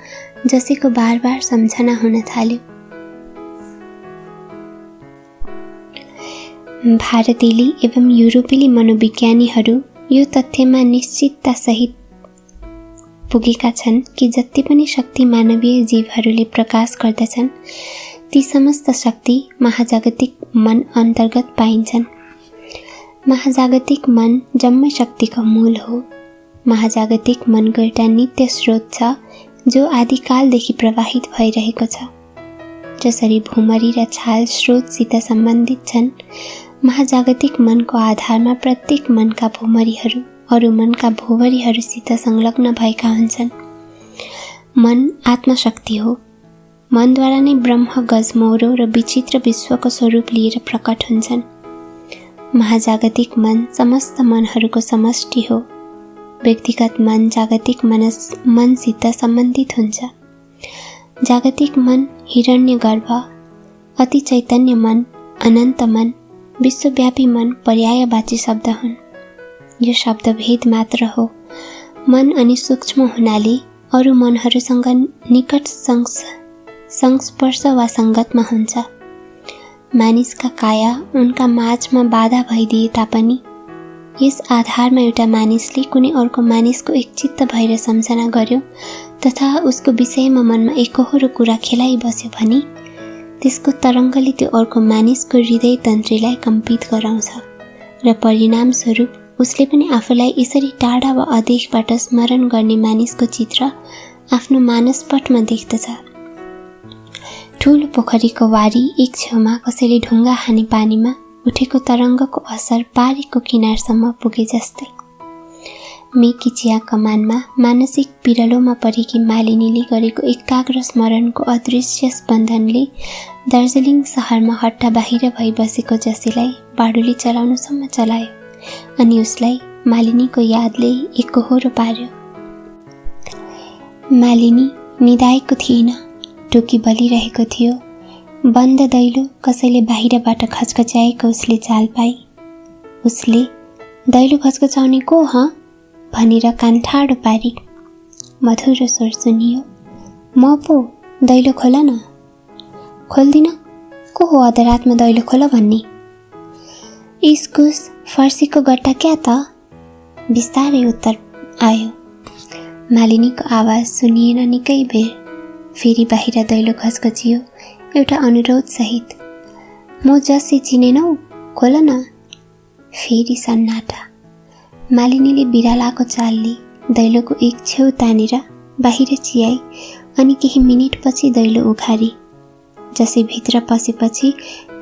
Speaker 1: जसैको बार बार सम्झना हुन थाल्यो। भारतेली एवं युरोपेली मनोविज्ञानीहरू यो तथ्यमा निश्चितता सहित पुगेका छन् कि जति पनि शक्ति मानवीय जीवहरूले प्रकाश गर्दछन् ती समस्त शक्ति महाजागतिक मन अन्तर्गत पाइन्छन्। महाजागतिक मन जम्मै शक्तिको मूल हो। महाजागतिक मनको एउटा नित्य स्रोत छ जो आदिकालदेखि प्रवाहित भइरहेको छ। जसरी भूमरी र छाल स्रोतसित सम्बन्धित छन्, महाजागतिक मनको आधारमा प्रत्येक मनका भूमरीहरू अरू मनका भूमरीहरूसित संलग्न भएका हुन्छन्। मन आत्मशक्ति हो। मनद्वारा नै ब्रह्म गजमौरो र विचित्र विश्वको स्वरूप लिएर प्रकट हुन्छन्। महाजागतिक मन समस्त मनहरूको समष्टि हो। व्यक्तिगत मन जागतिक मनसित सम्बन्धित हुन्छ। जागतिक मन हिरण्यगर्भ, अति चैतन्य मन, अनन्त मन, विश्वव्यापी मन पर्यायवाची शब्द हुन्। यो शब्द भेद मात्र हो। मन अनि सूक्ष्म हुनाले अरू मनहरूसँग निकट संस्पर्श वा सङ्गतमा हुन्छ। मानिसका काया उनका माझमा बाधा भइदिए तापनि यस आधारमा एउटा मानिसले कुनै अर्को मानिसको एकचित्त भएर सम्झना गर्यो तथा उसको विषयमा मनमा एकहोरो कुरा खेलाइबस्यो भने त्यसको तरङ्गले त्यो अर्को मानिसको हृदय तन्त्रीलाई कम्पित गराउँछ र परिणामस्वरूप उसले पनि आफूलाई यसरी टाढा वा अदेखबाट स्मरण गर्ने मानिसको चित्र आफ्नो मानसपटमा देख्दछ। ठूलो पोखरीको वारी एक छेउमा कसैले ढुङ्गा हानी पानीमा उठेको तरङ्गको असर पारीको किनारसम्म पुगे जस्तै। मेकी चिया कमानमा मानसिक पिरलोमा परेकी मालिनीले गरेको एकाग्र स्मरणको अदृश्य स्पन्दनले दार्जिलिङ शहरमा हट्टा बाहिर भई बसेको जसीलाई बाडुली चलाउनुसम्म चलायो अनि उसलाई मालिनीको यादले एकहोरो पार्यो। मालिनी निदाएको थिएन, टोकी बलिरहेको थियो। बन्द दैलो कसैले बाहिरबाट खचखच्याएको उसले चाल पाई। उसले दैलो खचखचाउने को भनेर कान ठाडो पारी मधुरो स्वर सुनियो। म पो, दैलो खोल न। खोल्दिन, को हो अधरातमा दैलो खोल भन्ने? इस्कुस फर्सीको गट्टा क्या त? बिस्तारै उत्तर आयो। मालिनीको आवाज सुनिएन निकै बेर। फेरि बाहिर दैलो खचखचियो एउटा अनुरोध सहित। म जसै चिनेनौ, खोल न। फेरि सन्नाटा। मालिनीले बिरालाको चालले दैलोको एक छेउ तानेर बाहिर चियाई अनि केही मिनेटपछि दैलो उघारी। जसै भित्र पसेपछि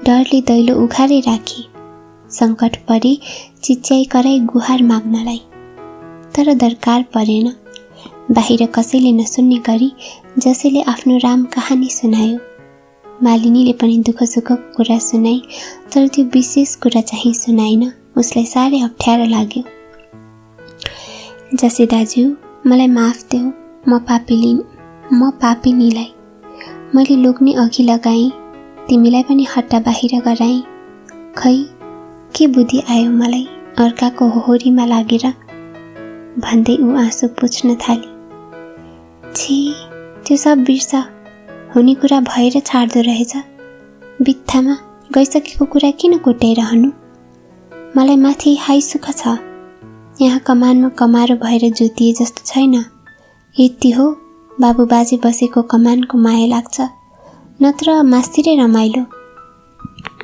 Speaker 1: डरले दैलो उघारै राखी। सङ्कट परे चिच्याई कराई गुहार माग्नलाई, तर दरकार परेन। बाहिर कसैले नसुन्ने गरी जसैले आफ्नो राम कहानी सुनायो। मालिनीले पनि दुःख सुखको कुरा सुनाई, तर त्यो विशेष कुरा चाहिँ सुनाइन। उसलाई साह्रै अप्ठ्यारो लाग्यो। जसै दाजु, मलाई माफ देऊ, म पापिनीलाई मैले लोग्ने अघि लगाएँ, तिमीलाई पनि हट्टा बाहिर गराएँ। खै के बुद्धि आयो मलाई अर्काको होहोरीमा लागेर, भन्दै ऊ आँसु पुछ्न थाली। छी, त्यो सब बिर्स, हुने कुरा भएर छाड्दो रहेछ। बित्थामा गइसकेको कुरा किन कोट्याइरहनु? मलाई माथि हाई सुख छ। यहाँ कमानमा कमारो भएर जोतिए जस्तो छैन। यति हो बाबु बाजे बसेको कमानको माया लाग्छ, नत्र मास्तिरै रमाइलो।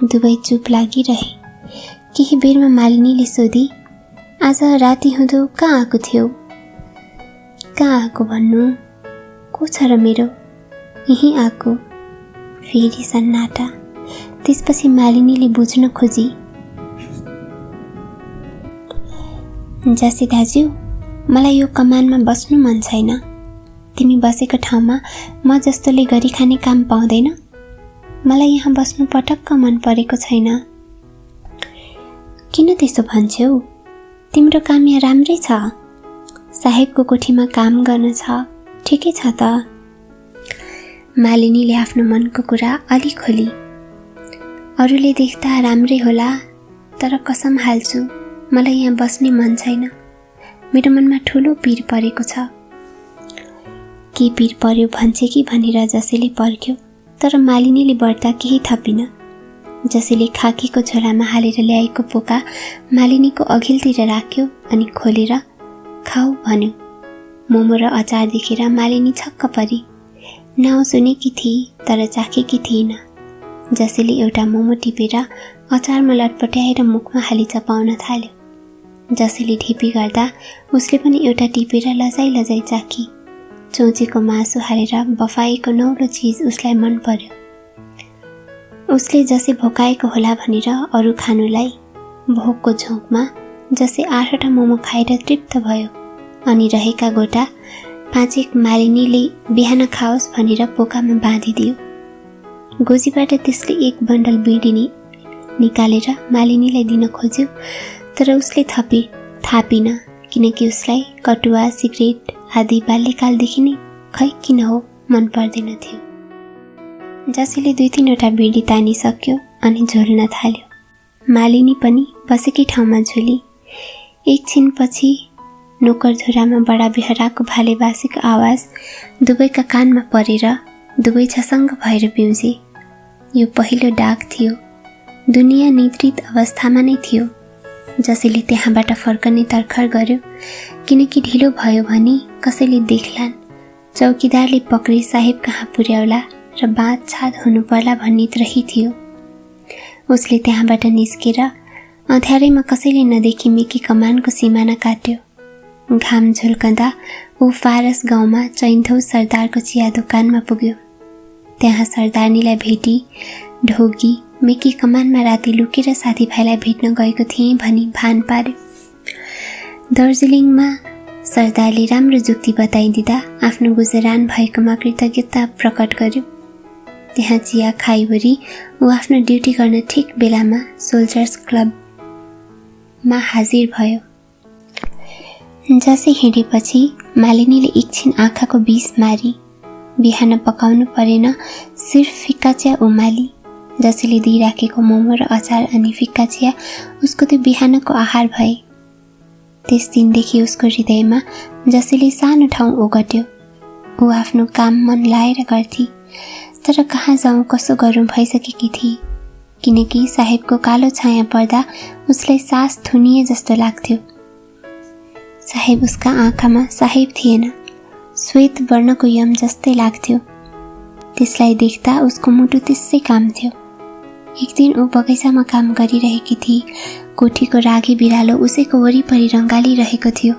Speaker 1: दुवै चुप लागिरहे। केही बेरमा मालिनीले सोधी, आज राति हुँदो कहाँ आएको थियौ? कहाँ आएको भन्नु? को छ र मेरो? यहीँ आएको। फेरि सन्नाटा। त्यसपछि मालिनीले बुझ्न खोजी, जसै दाजु, मलाई यो कमानमा बस्नु मन छैन। तिमी बसेको ठाउँमा म जस्तोले गरी खाने काम पाउँदैन। मलाई यहाँ बस्नु पटक्क मन परेको छैन। किन त्यसो भन्छौ? तिम्रो काम यहाँ राम्रै छ। साहेबको कोठीमा काम गर्न छ, ठिकै छ त। मालिनीले आफ्नो मनको कुरा अलि खोली। अरूले देख्दा राम्रै होला, तर कसम हाल्छु मलाई यहाँ बस्ने मन छैन। मेरो मनमा ठुलो पीर परेको छ। के पीर पर्यो भन्छ कि भनेर जसैले पर्ख्यो, तर मालिनीले बढ्दा केही थपिन। जसैले खाकीको झोलामा हालेर ल्याएको पोका मालिनीको अघिल्तिर राख्यो अनि खोलेर खाऊ भन्यो। मोमो र अचार देखेर मालिनी छक्क परी। नाउँ सुनेकी थिए, तर चाखेकी थिइन। जसैले एउटा मोमो टिपेर अचारमा लटपट्याएर मुखमा हाली चपाउन थाल्यो। जसैले ढिपी गर्दा उसले पनि एउटा टिपेर लजाई लजाई चाखी। चोचेको मासु हालेर बफाएको नौलो चिज उसलाई मन पर्यो। उसले जसै भोकाएको होला भनेर अरू खानुलाई भोकको झोकमा जसै 8वटा मोमो खाएर तृप्त भयो अनि रहेका गोटा 5 मालिनीले बिहान खाओस् भनेर पोकामा बाँधिदियो। गोजीबाट त्यसले एक बन्डल बिडी निकालेर मालिनीलाई दिन खोज्यो, तर उसले थापिन, किनकि उसलाई कटुवा सिगरेट आदि बाल्यकालदेखि नै खै किन हो मन पर्दैन थियो। जसैले 2-3वटा बिडी तानिसक्यो अनि झोल्न थाल्यो। मालिनी पनि बसेकी ठाउँमा झोली। एकछिनपछि नोकरधुरामा बडा बेहराको भाले बासेको आवाज दुवैका कानमा परेर दुवै छसङ्ग भएर पिउजे। यो पहिलो डाक थियो। दुनियाँ निद्रित अवस्थामा नै थियो। जसैले त्यहाँबाट फर्कने तर्खर गर्यो, किनकि ढिलो भयो भने कसैले देख्लान्। चौकीदारले पक्रे साहेब कहाँ पुर्याउला र बाँधछाद हुनुपर्ला भन्ने त्रही थियो। उसले त्यहाँबाट निस्केर अँध्यारैमा कसैले नदेखी मेकी कमानको सिमाना काट्यो। घाम झुल्कँदा ऊ फारस गाउँमा चैन्थौ सरदारको चिया दोकानमा पुग्यो। त्यहाँ सरदारनीलाई भेटी ढोगी मेकी कमानमा राति लुकेर साथीभाइलाई भेट्न गएको थिएँ भनी भान पार्यो। दार्जिलिङमा सरदारले राम्रो जुक्ति बताइदिँदा आफ्नो गुजरान भएकोमा कृतज्ञता प्रकट गर्यो। त्यहाँ चिया खाइवरी ऊ आफ्नो ड्युटी गर्न ठिक बेलामा सोल्जर्स क्लबमा हाजिर भयो। जसै हिँडेपछि मालिनीले एकछिन आँखाको बिस मारी बिहान पकाउनु परेन, सिर्फ फिक्का चिया उमाली। जसैले दिइराखेको मोमो र अचार अनि फिक्का चिया उसको त्यो बिहानको आहार भए। त्यस दिनदेखि उसको हृदयमा जसैले सानो ठाउँ ओगट्यो। ऊ आफ्नो काम मन लाएर गर्थी, तर कहाँ जाउँ कसो गरौँ भइसकेकी थिए, किनकि साहेबको कालो छाया पर्दा उसलाई सास थुनिए जस्तो लाग्थ्यो। साहेब उसका आँखामा साहेब थिएन, श्वेत वर्णको यम जस्तै लाग्थ्यो। त्यसलाई देख्दा उसको मुटु त्यसै काम थियो। एक दिन ऊ बगैँचामा काम गरिरहेकी थिए। कोठीको रागी बिरालो उसैको वरिपरि रङ्गालिरहेको थियो।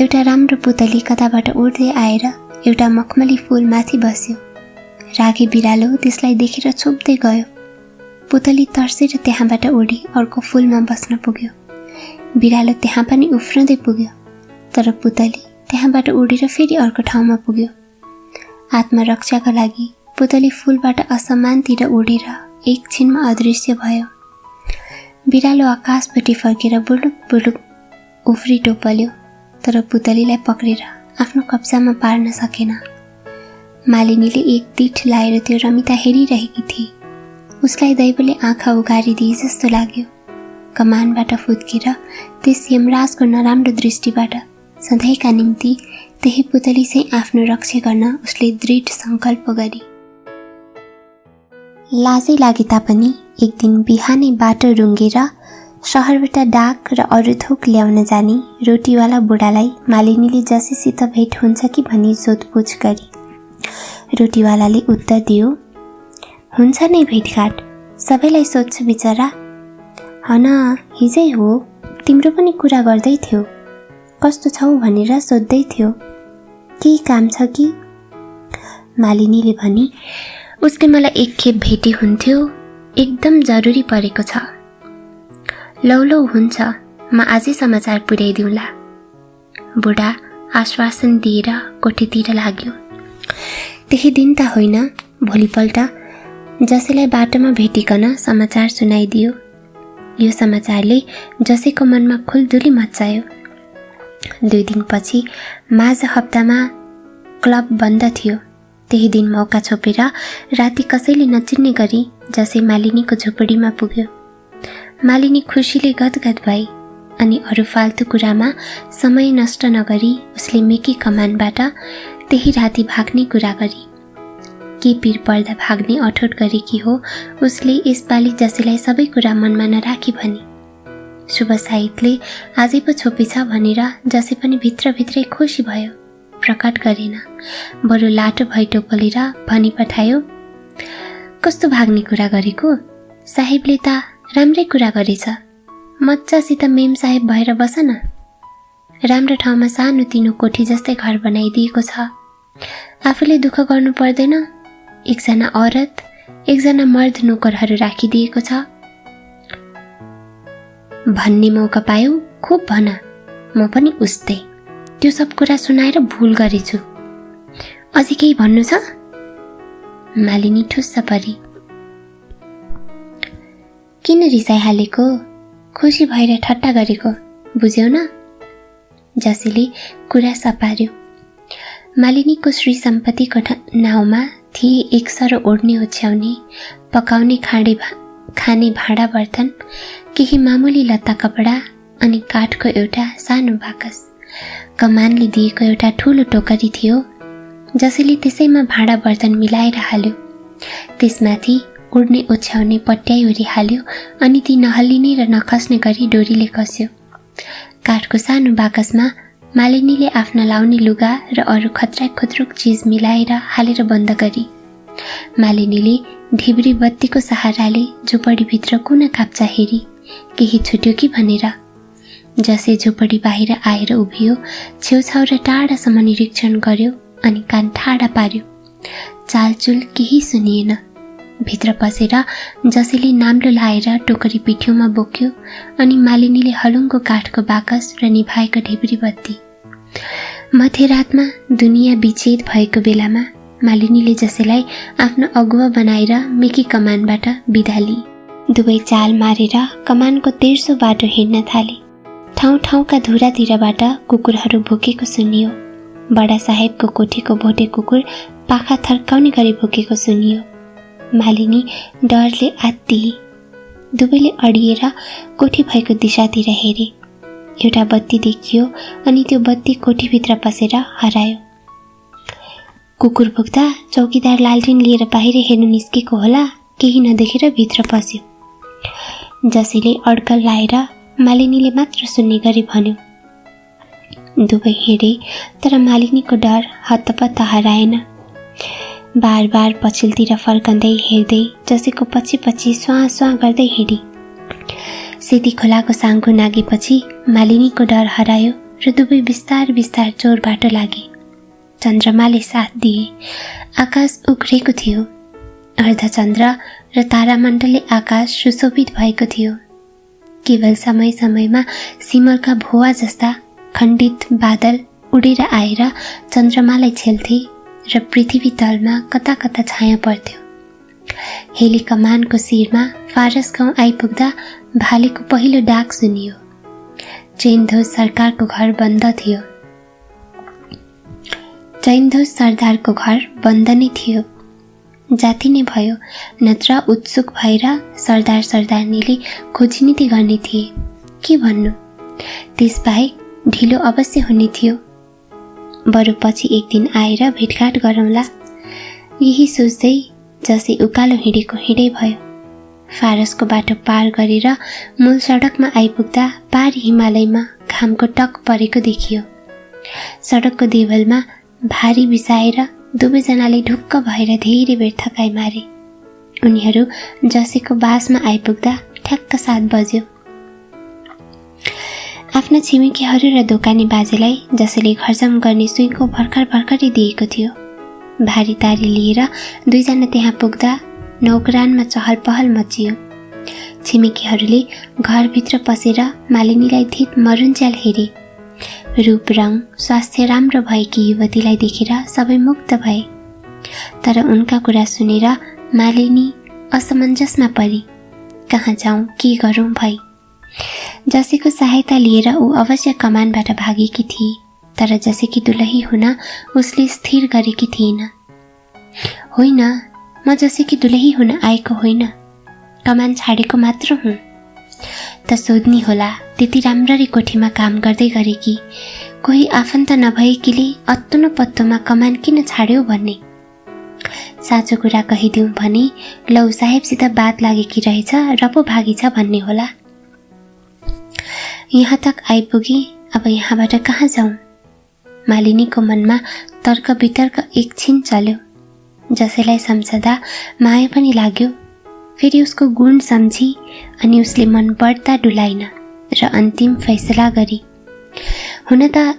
Speaker 1: एउटा राम्रो पुतली कताबाट उड्दै आएर एउटा मखमली फूल माथि बस्यो। रागी बिरालो त्यसलाई देखेर छोप्दै गयो। पुतली तर्सेर त्यहाँबाट उडी अर्को फूलमा बस्न पुग्यो। बिरालो त्यहाँ पनि उफ्रँदै पुग्यो, तर पुतली त्यहाँबाट उडेर फेरि अर्को ठाउँमा पुग्यो। आत्मरक्षाका लागि पुतली फूलबाट असमानतिर उडेर एकछिनमा अदृश्य भयो। बिरालो आकाशपट्टि फर्केर बुलुक बुलुक उफ्री टोपल्यो, तर पुतलीलाई पक्रेर आफ्नो कब्जामा पार्न सकेन। मालिनीले एक दिठ लाएर त्यो रमिता हेरिरहेकी थिए। उसलाई दैवले आँखा उघारिदिए जस्तो लाग्यो। कमानबाट फुत्केर त्यस यमराजको नराम्रो दृष्टिबाट सधैँका निम्ति त्यही पुतली चाहिँ आफ्नो रक्षा गर्न उसले दृढ सङ्कल्प गरी। लाजै लागे तापनि एक दिन बिहानै बाटो रुँगेर शहरबाट डाक र अरू थोक ल्याउन जाने रोटीवाला बुढालाई मालिनीले जसैसित भेट हुन्छ कि भनी सोधपुछ गरी। रोटीवालाले उत्तर दियो, हुन्छ नै भेटघाट, सबैलाई सोध्छु बिचरा। हन हिजै हो, तिम्रो पनि कुरा गर्दै थियो, कस्तो छौ भनेर सोध्दै थियो, केही काम छ कि? मालिनीले भनी, उसले मलाई एक खेप भेटे हुन्थ्यो, एकदम जरुरी परेको छ। लौ लौ हुन्छ, म आजै समाचार पुर्याइदिउँला। बुढा आश्वासन दिएर कोठीतिर लाग्यो। त्यही दिन त होइन, भोलिपल्ट जसैलाई बाटोमा भेटिकन समाचार सुनाइदियो। यो समाचारले जसैको मनमा खुलदुली मच्चायो। 2 दिनपछि माझ हप्तामा क्लब बन्द थियो। त्यही दिन मौका छोपेर राति कसैले नचिन्ने गरी जसै मालिनीको झोपडीमा पुग्यो। मालिनी खुसीले गदगद भई अनि अरू फाल्तु कुरामा समय नष्ट नगरी उसले मेकी कमानबाट त्यही राति भाग्ने कुरा गरी। के पीर पर्दा भाग्ने अठोट गरेकी हो उसले यसपालि जसैलाई सबै कुरा मनमा नराखी भनी। शुभ साहितले आजै पो छोपेछ भनेर जसै पनि भित्रभित्रै खुसी भयो, प्रकट गरेन। बरु लाटो भई टोपलेर भनी पठायो, कस्तो भाग्ने कुरा गरेको, साहेबले त राम्रै कुरा गरेछ, मजासित मेम साहेब भएर बस न। राम्रो ठाउँमा सानो तिनो कोठी जस्तै घर बनाइदिएको छ, आफूले दुःख गर्नु पर्दैन। एकजना औरत एकजना मर्द नोकरहरू राखिदिएको छ। भन्ने मौका पायौ खुब भन, म पनि उस्तै त्यो सब कुरा सुनाएर भुल गरेछु। अझै केही भन्नु छ? मालिनी ठुस्स परी। किन रिसाइहालेको, खुसी भएर ठट्टा गरेको, बुझ्यौ न? जसैले कुरा सपार्यो। मालिनीको श्री सम्पत्तिको नाउँमा थिए एक सरो ओढ्ने ओछ्याउने, पकाउने खाने भाँडा बर्तन, केही मामुली लत्ता कपडा अनि काठको एउटा सानो बाकस। कमानले दिएको एउटा ठुलो टोकरी थियो, जसैले त्यसैमा भाँडा बर्तन मिलाएर हाल्यो। त्यसमाथि उड्ने ओछ्याउने पट्याइवरी हाल्यो अनि ती नहल्लिने र नखस्ने गरी डोरीले कस्यो। काठको सानो बाकसमा मालिनीले आफ्ना लाउने लुगा र अरू खतराक खुत्रुक चिज मिलाएर हालेर बन्द गरी। मालिनीले ढिब्री बत्तीको सहाराले झोपडीभित्र कुना काप्चा हेरी केही छुट्यो कि भनेर। जसै झोपडी बाहिर आएर उभियो, छेउछाउ र टाढासम्म निरीक्षण गर्यो अनि कान ठाडा पार्यो। चालचुल केही सुनिएन। भित्र पसेर जसैले नाम्लो लाएर टोकरी पिठ्यौमा बोक्यो अनि मालिनीले हलुङ्गो काठको बाकस र निभाएको ढिब्री बत्ती। मध्यरातमा दुनियाँ विच्छेद भएको बेलामा मालिनीले जसैलाई आफ्नो अगुवा बनाएर मेकी कमानबाट बिदा लिए। दुवै चाल मारेर कमानको तेर्सो बाटो हिँड्न थाले। ठाउँ ठाउँका धुरातिरबाट कुकुरहरू भुकेको सुनियो। बडा साहेबको कोठीको भोटे कुकुर पाखा थर्काउने गरी भुकेको सुनियो। मालिनी डरले आत्तिए। दुवैले अडिएर कोठी भएको दिशातिर हेरे। एउटा बत्ती देखियो अनि त्यो बत्ती कोठीभित्र पसेर हरायो। कुकुर भुक्दा चौकीदार लालटिन लिएर बाहिर हेर्नु निस्केको होला, केही नदेखेर भित्र पस्यो। जसैले अड्कल लाएर मालिनीले मात्र सुन्ने गरी भन्यो। दुवै हिँडे तर मालिनीको डर हत्तपत्त हराएन। बार बार पछिल्तिर फर्कँदै हेर्दै जसैको पछि पछि स्वाँ स्वाँ गर्दै हिँडी। सेती खोलाको साङ्गो नागेपछि मालिनीको डर हरायो र दुवै बिस्तार बिस्तार चोर बाटो लागे। चन्द्रमाले साथ दिए। आकाश उघ्रेको थियो। अर्धचन्द्र र तारामण्डलले आकाश सुशोभित भएको थियो। केवल समय समयमा सिमलका भुवा जस्ता खण्डित बादल उडेर आएर चन्द्रमालाई छेल्थे र पृथ्वी तलमा कता कता छाया पर्थ्यो। हेली कमानको शिरमा फारस गाउँ आइपुग्दा भालेको पहिलो डाक सुनियो। चैनधोज सरकारको घर बन्द थियो। चैनधोज सरदारको घर बन्द नै थियो। जाति नै भयो, नत्र उत्सुक भएर सरदार सरदारनीले खोजनीति गर्ने थिए। के भन्नु, त्यसबाहेक ढिलो अवश्य हुने थियो। बरु पछि एक दिन आएर भेटघाट गरौँला, यही सोच्दै जसै उकालो हिँडेको हिँडै भयो। फारसको बाटो पार गरेर मूल सडकमा आइपुग्दा पार हिमालयमा घामको टक परेको देखियो। सडकको देवलमा भारी बिसाएर दुवैजनाले ढुक्क भएर धेरै बेर थकाइ मारे। उनीहरू जसैको बासमा आइपुग्दा ठ्याक्क 7 बज्यो। आफ्ना छिमेकीहरू र दोकानी बाजेलाई जसैले घरजम गर्ने सुइँको भर्खर भर्खरै दिएको थियो। भारी तारी लिएर दुईजना त्यहाँ पुग्दा नौकरानमा चहल पहल मचियो। छिमेकीहरूले घरभित्र पसेर मालिनीलाई धित मरुन्ज्याल हेरे। रूप रङ स्वास्थ्य राम्रो भएकी युवतीलाई देखेर सबै मुक्त भए। तर उनका कुरा सुनेर मालिनी असमञ्जसमा परी। कहाँ जाउँ, के गरौँ भई। जसैको सहायता लिएर ऊ अवश्य कमानबाट भागेकी थिए, तर जसैकी दुलही हुन उसले स्थिर गरेकी थिएन। होइन, म जसैकी दुलही हुन आएको होइन, कमान छाडेको मात्र हुँ। त सोध्नी होला, त्यति राम्ररी कोठीमा काम गर्दै गरेकी कोही आफन्त नभएकीले अत्तो न पत्तोमा कमान किन छाड्यो भन्ने। साँचो कुरा कहिदिउँ भने लौ साहेबसित बात लागेकी रहेछ र पो भागेछ भन्ने होला। यहाँ तक आइपुगे, अब यहाँबाट कहाँ जाउँ। मालिनीको मनमा तर्क वितर्क एकछिन चल्यो। जसैलाई सम्झदा माया पनि लाग्यो। फेरि उसको गुण सम्झी अनि उसले मन बढ्ता डुलाइन र अन्तिम फैसला गरी। हुन त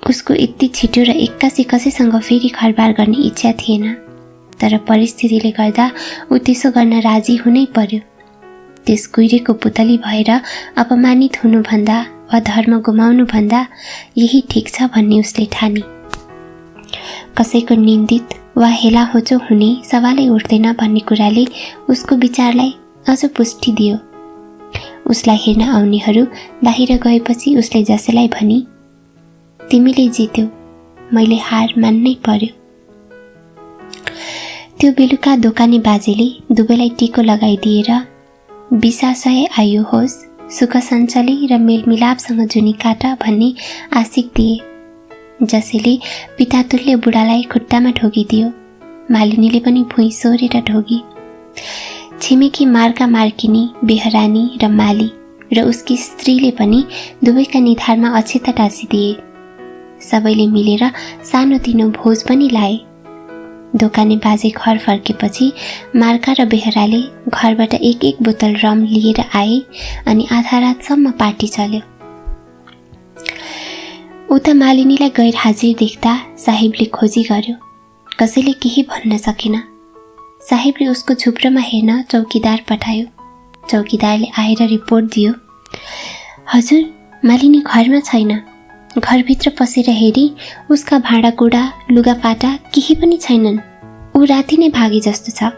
Speaker 1: उसको यति छिटो र एक्कासी कसैसँग फेरि घरबार गर्ने इच्छा थिएन, तर परिस्थितिले गर्दा ऊ त्यसो गर्न राजी हुनै पर्यो। त्यस कुहिरेको पुतली भएर अपमानित हुनुभन्दा वा धर्म गुमाउनुभन्दा यही ठिक छ भन्ने उसले ठानी। कसैको निन्दित वा हेला होचो हुने सवालै उठ्दैन भन्ने कुराले उसको विचारलाई अझ पुष्टि दियो। उसलाई हेर्न आउनेहरू बाहिर गएपछि उसले जसैलाई भनी, तिमीले जित्यौ, मैले हार मान्नै पर्यो। त्यो बेलुका दोकानी बाजेले दुवैलाई टिको लगाइदिएर विशासय आयु होस्, सुख सञ्चली र मेलमिलापसँग जुनी काट भन्ने आशिक दिए। जसैले पितातुल्य बुढालाई खुट्टामा ठोकिदियो। मालिनीले पनि भुइँ सोरेर ठोकी। छिमेकी मार्का मार्किनी, बेहरानी र माली र उसकी स्त्रीले पनि दुवैका निधारमा अक्षता टाँसिदिए। सबैले मिलेर सानोतिनो भोज पनि लाए। दोकाने बाजे घर फर्केपछि मार्का र बेहराले घरबाट एक एक बोतल रम लिएर आए अनि आधा रातसम्म पार्टी चल्यो। उता मालिनीलाई गैर हाजिर देख्दा साहेबले खोजी गर्यो। कसैले केही भन्न सकेन। साहेबले उसको झुप्रोमा हेर्न चौकीदार पठायो। चौकीदारले आएर रिपोर्ट दियो, हजुर, मालिनी घरमा छैन। घरभित्र पसेर हेरी उसका भाँडाकुँडा लुगाफाटा केही पनि छैनन्। ऊ राति नै भागे जस्तो छ।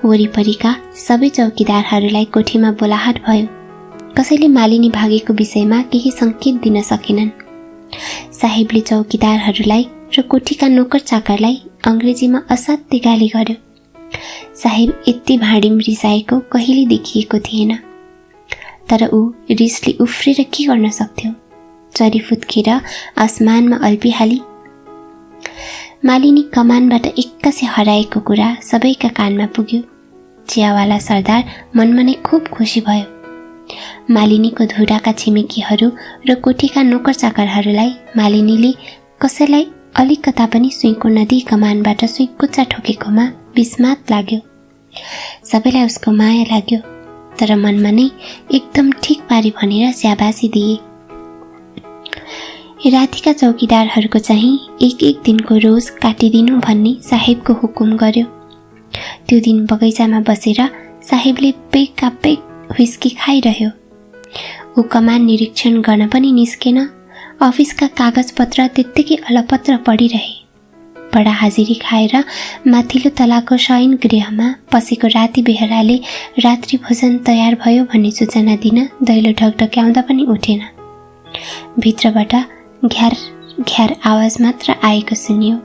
Speaker 1: वरिपरिका सबै चौकीदारहरूलाई कोठीमा बोलाहाट भयो। कसैले मालिनी भागेको विषयमा केही संकेत दिन सकेनन्। साहेबले चौकीदारहरूलाई र कोठीका नोकर चाकरलाई अंग्रेजीमा असाध्य गाली गर्यो। साहेब यति भाँडिम रिसाएको कहिले देखिएको थिएन। तर ऊ रिसले उफ्रेर के गर्न सक्थ्यो? चरी फुत्केर आसमानमा अल्पिहाली। मालिनी कमानबाट एक्कासी हराएको कुरा सबैका कानमा पुग्यो। चियावाला सरदार मनमा नै खुब खुसी भयो। मालिनीको धुराका छिमेकीहरू र कोठीका नोकर चाकरहरूलाई मालिनीले कसैलाई अलिकता पनि सुइँको नदी कमानबाट सुइँकुच्चा ठोकेकोमा विस्मात लाग्यो। सबैलाई उसको माया लाग्यो, तर मनमा नै एकदम ठिक पारी भनेर स्याबासी दिए। रातिका चौकीदारहरूको चाहिँ एक दिनको रोज काटिदिनु भन्ने साहेबको हुकुम गर्यो। त्यो दिन बगैँचामा बसेर साहेबले पेगका पेग व्हिस्की खाइरह्यो। ऊ कमान निरीक्षण गर्न पनि निस्केन। अफिसका कागजपत्र त्यत्तिकै अलपत्र पढिरहे। बडा हाजिरी खाएर माथिल्लो तलाको शयन गृहमा पसेको राति बेहराले रात्रि भोजन तयार भयो भन्ने सूचना दिन दैलो ढकढक्याउँदा पनि उठेन। भित्रबाट घ्यार घ्यार आवाज मात्र आएको सुनियो।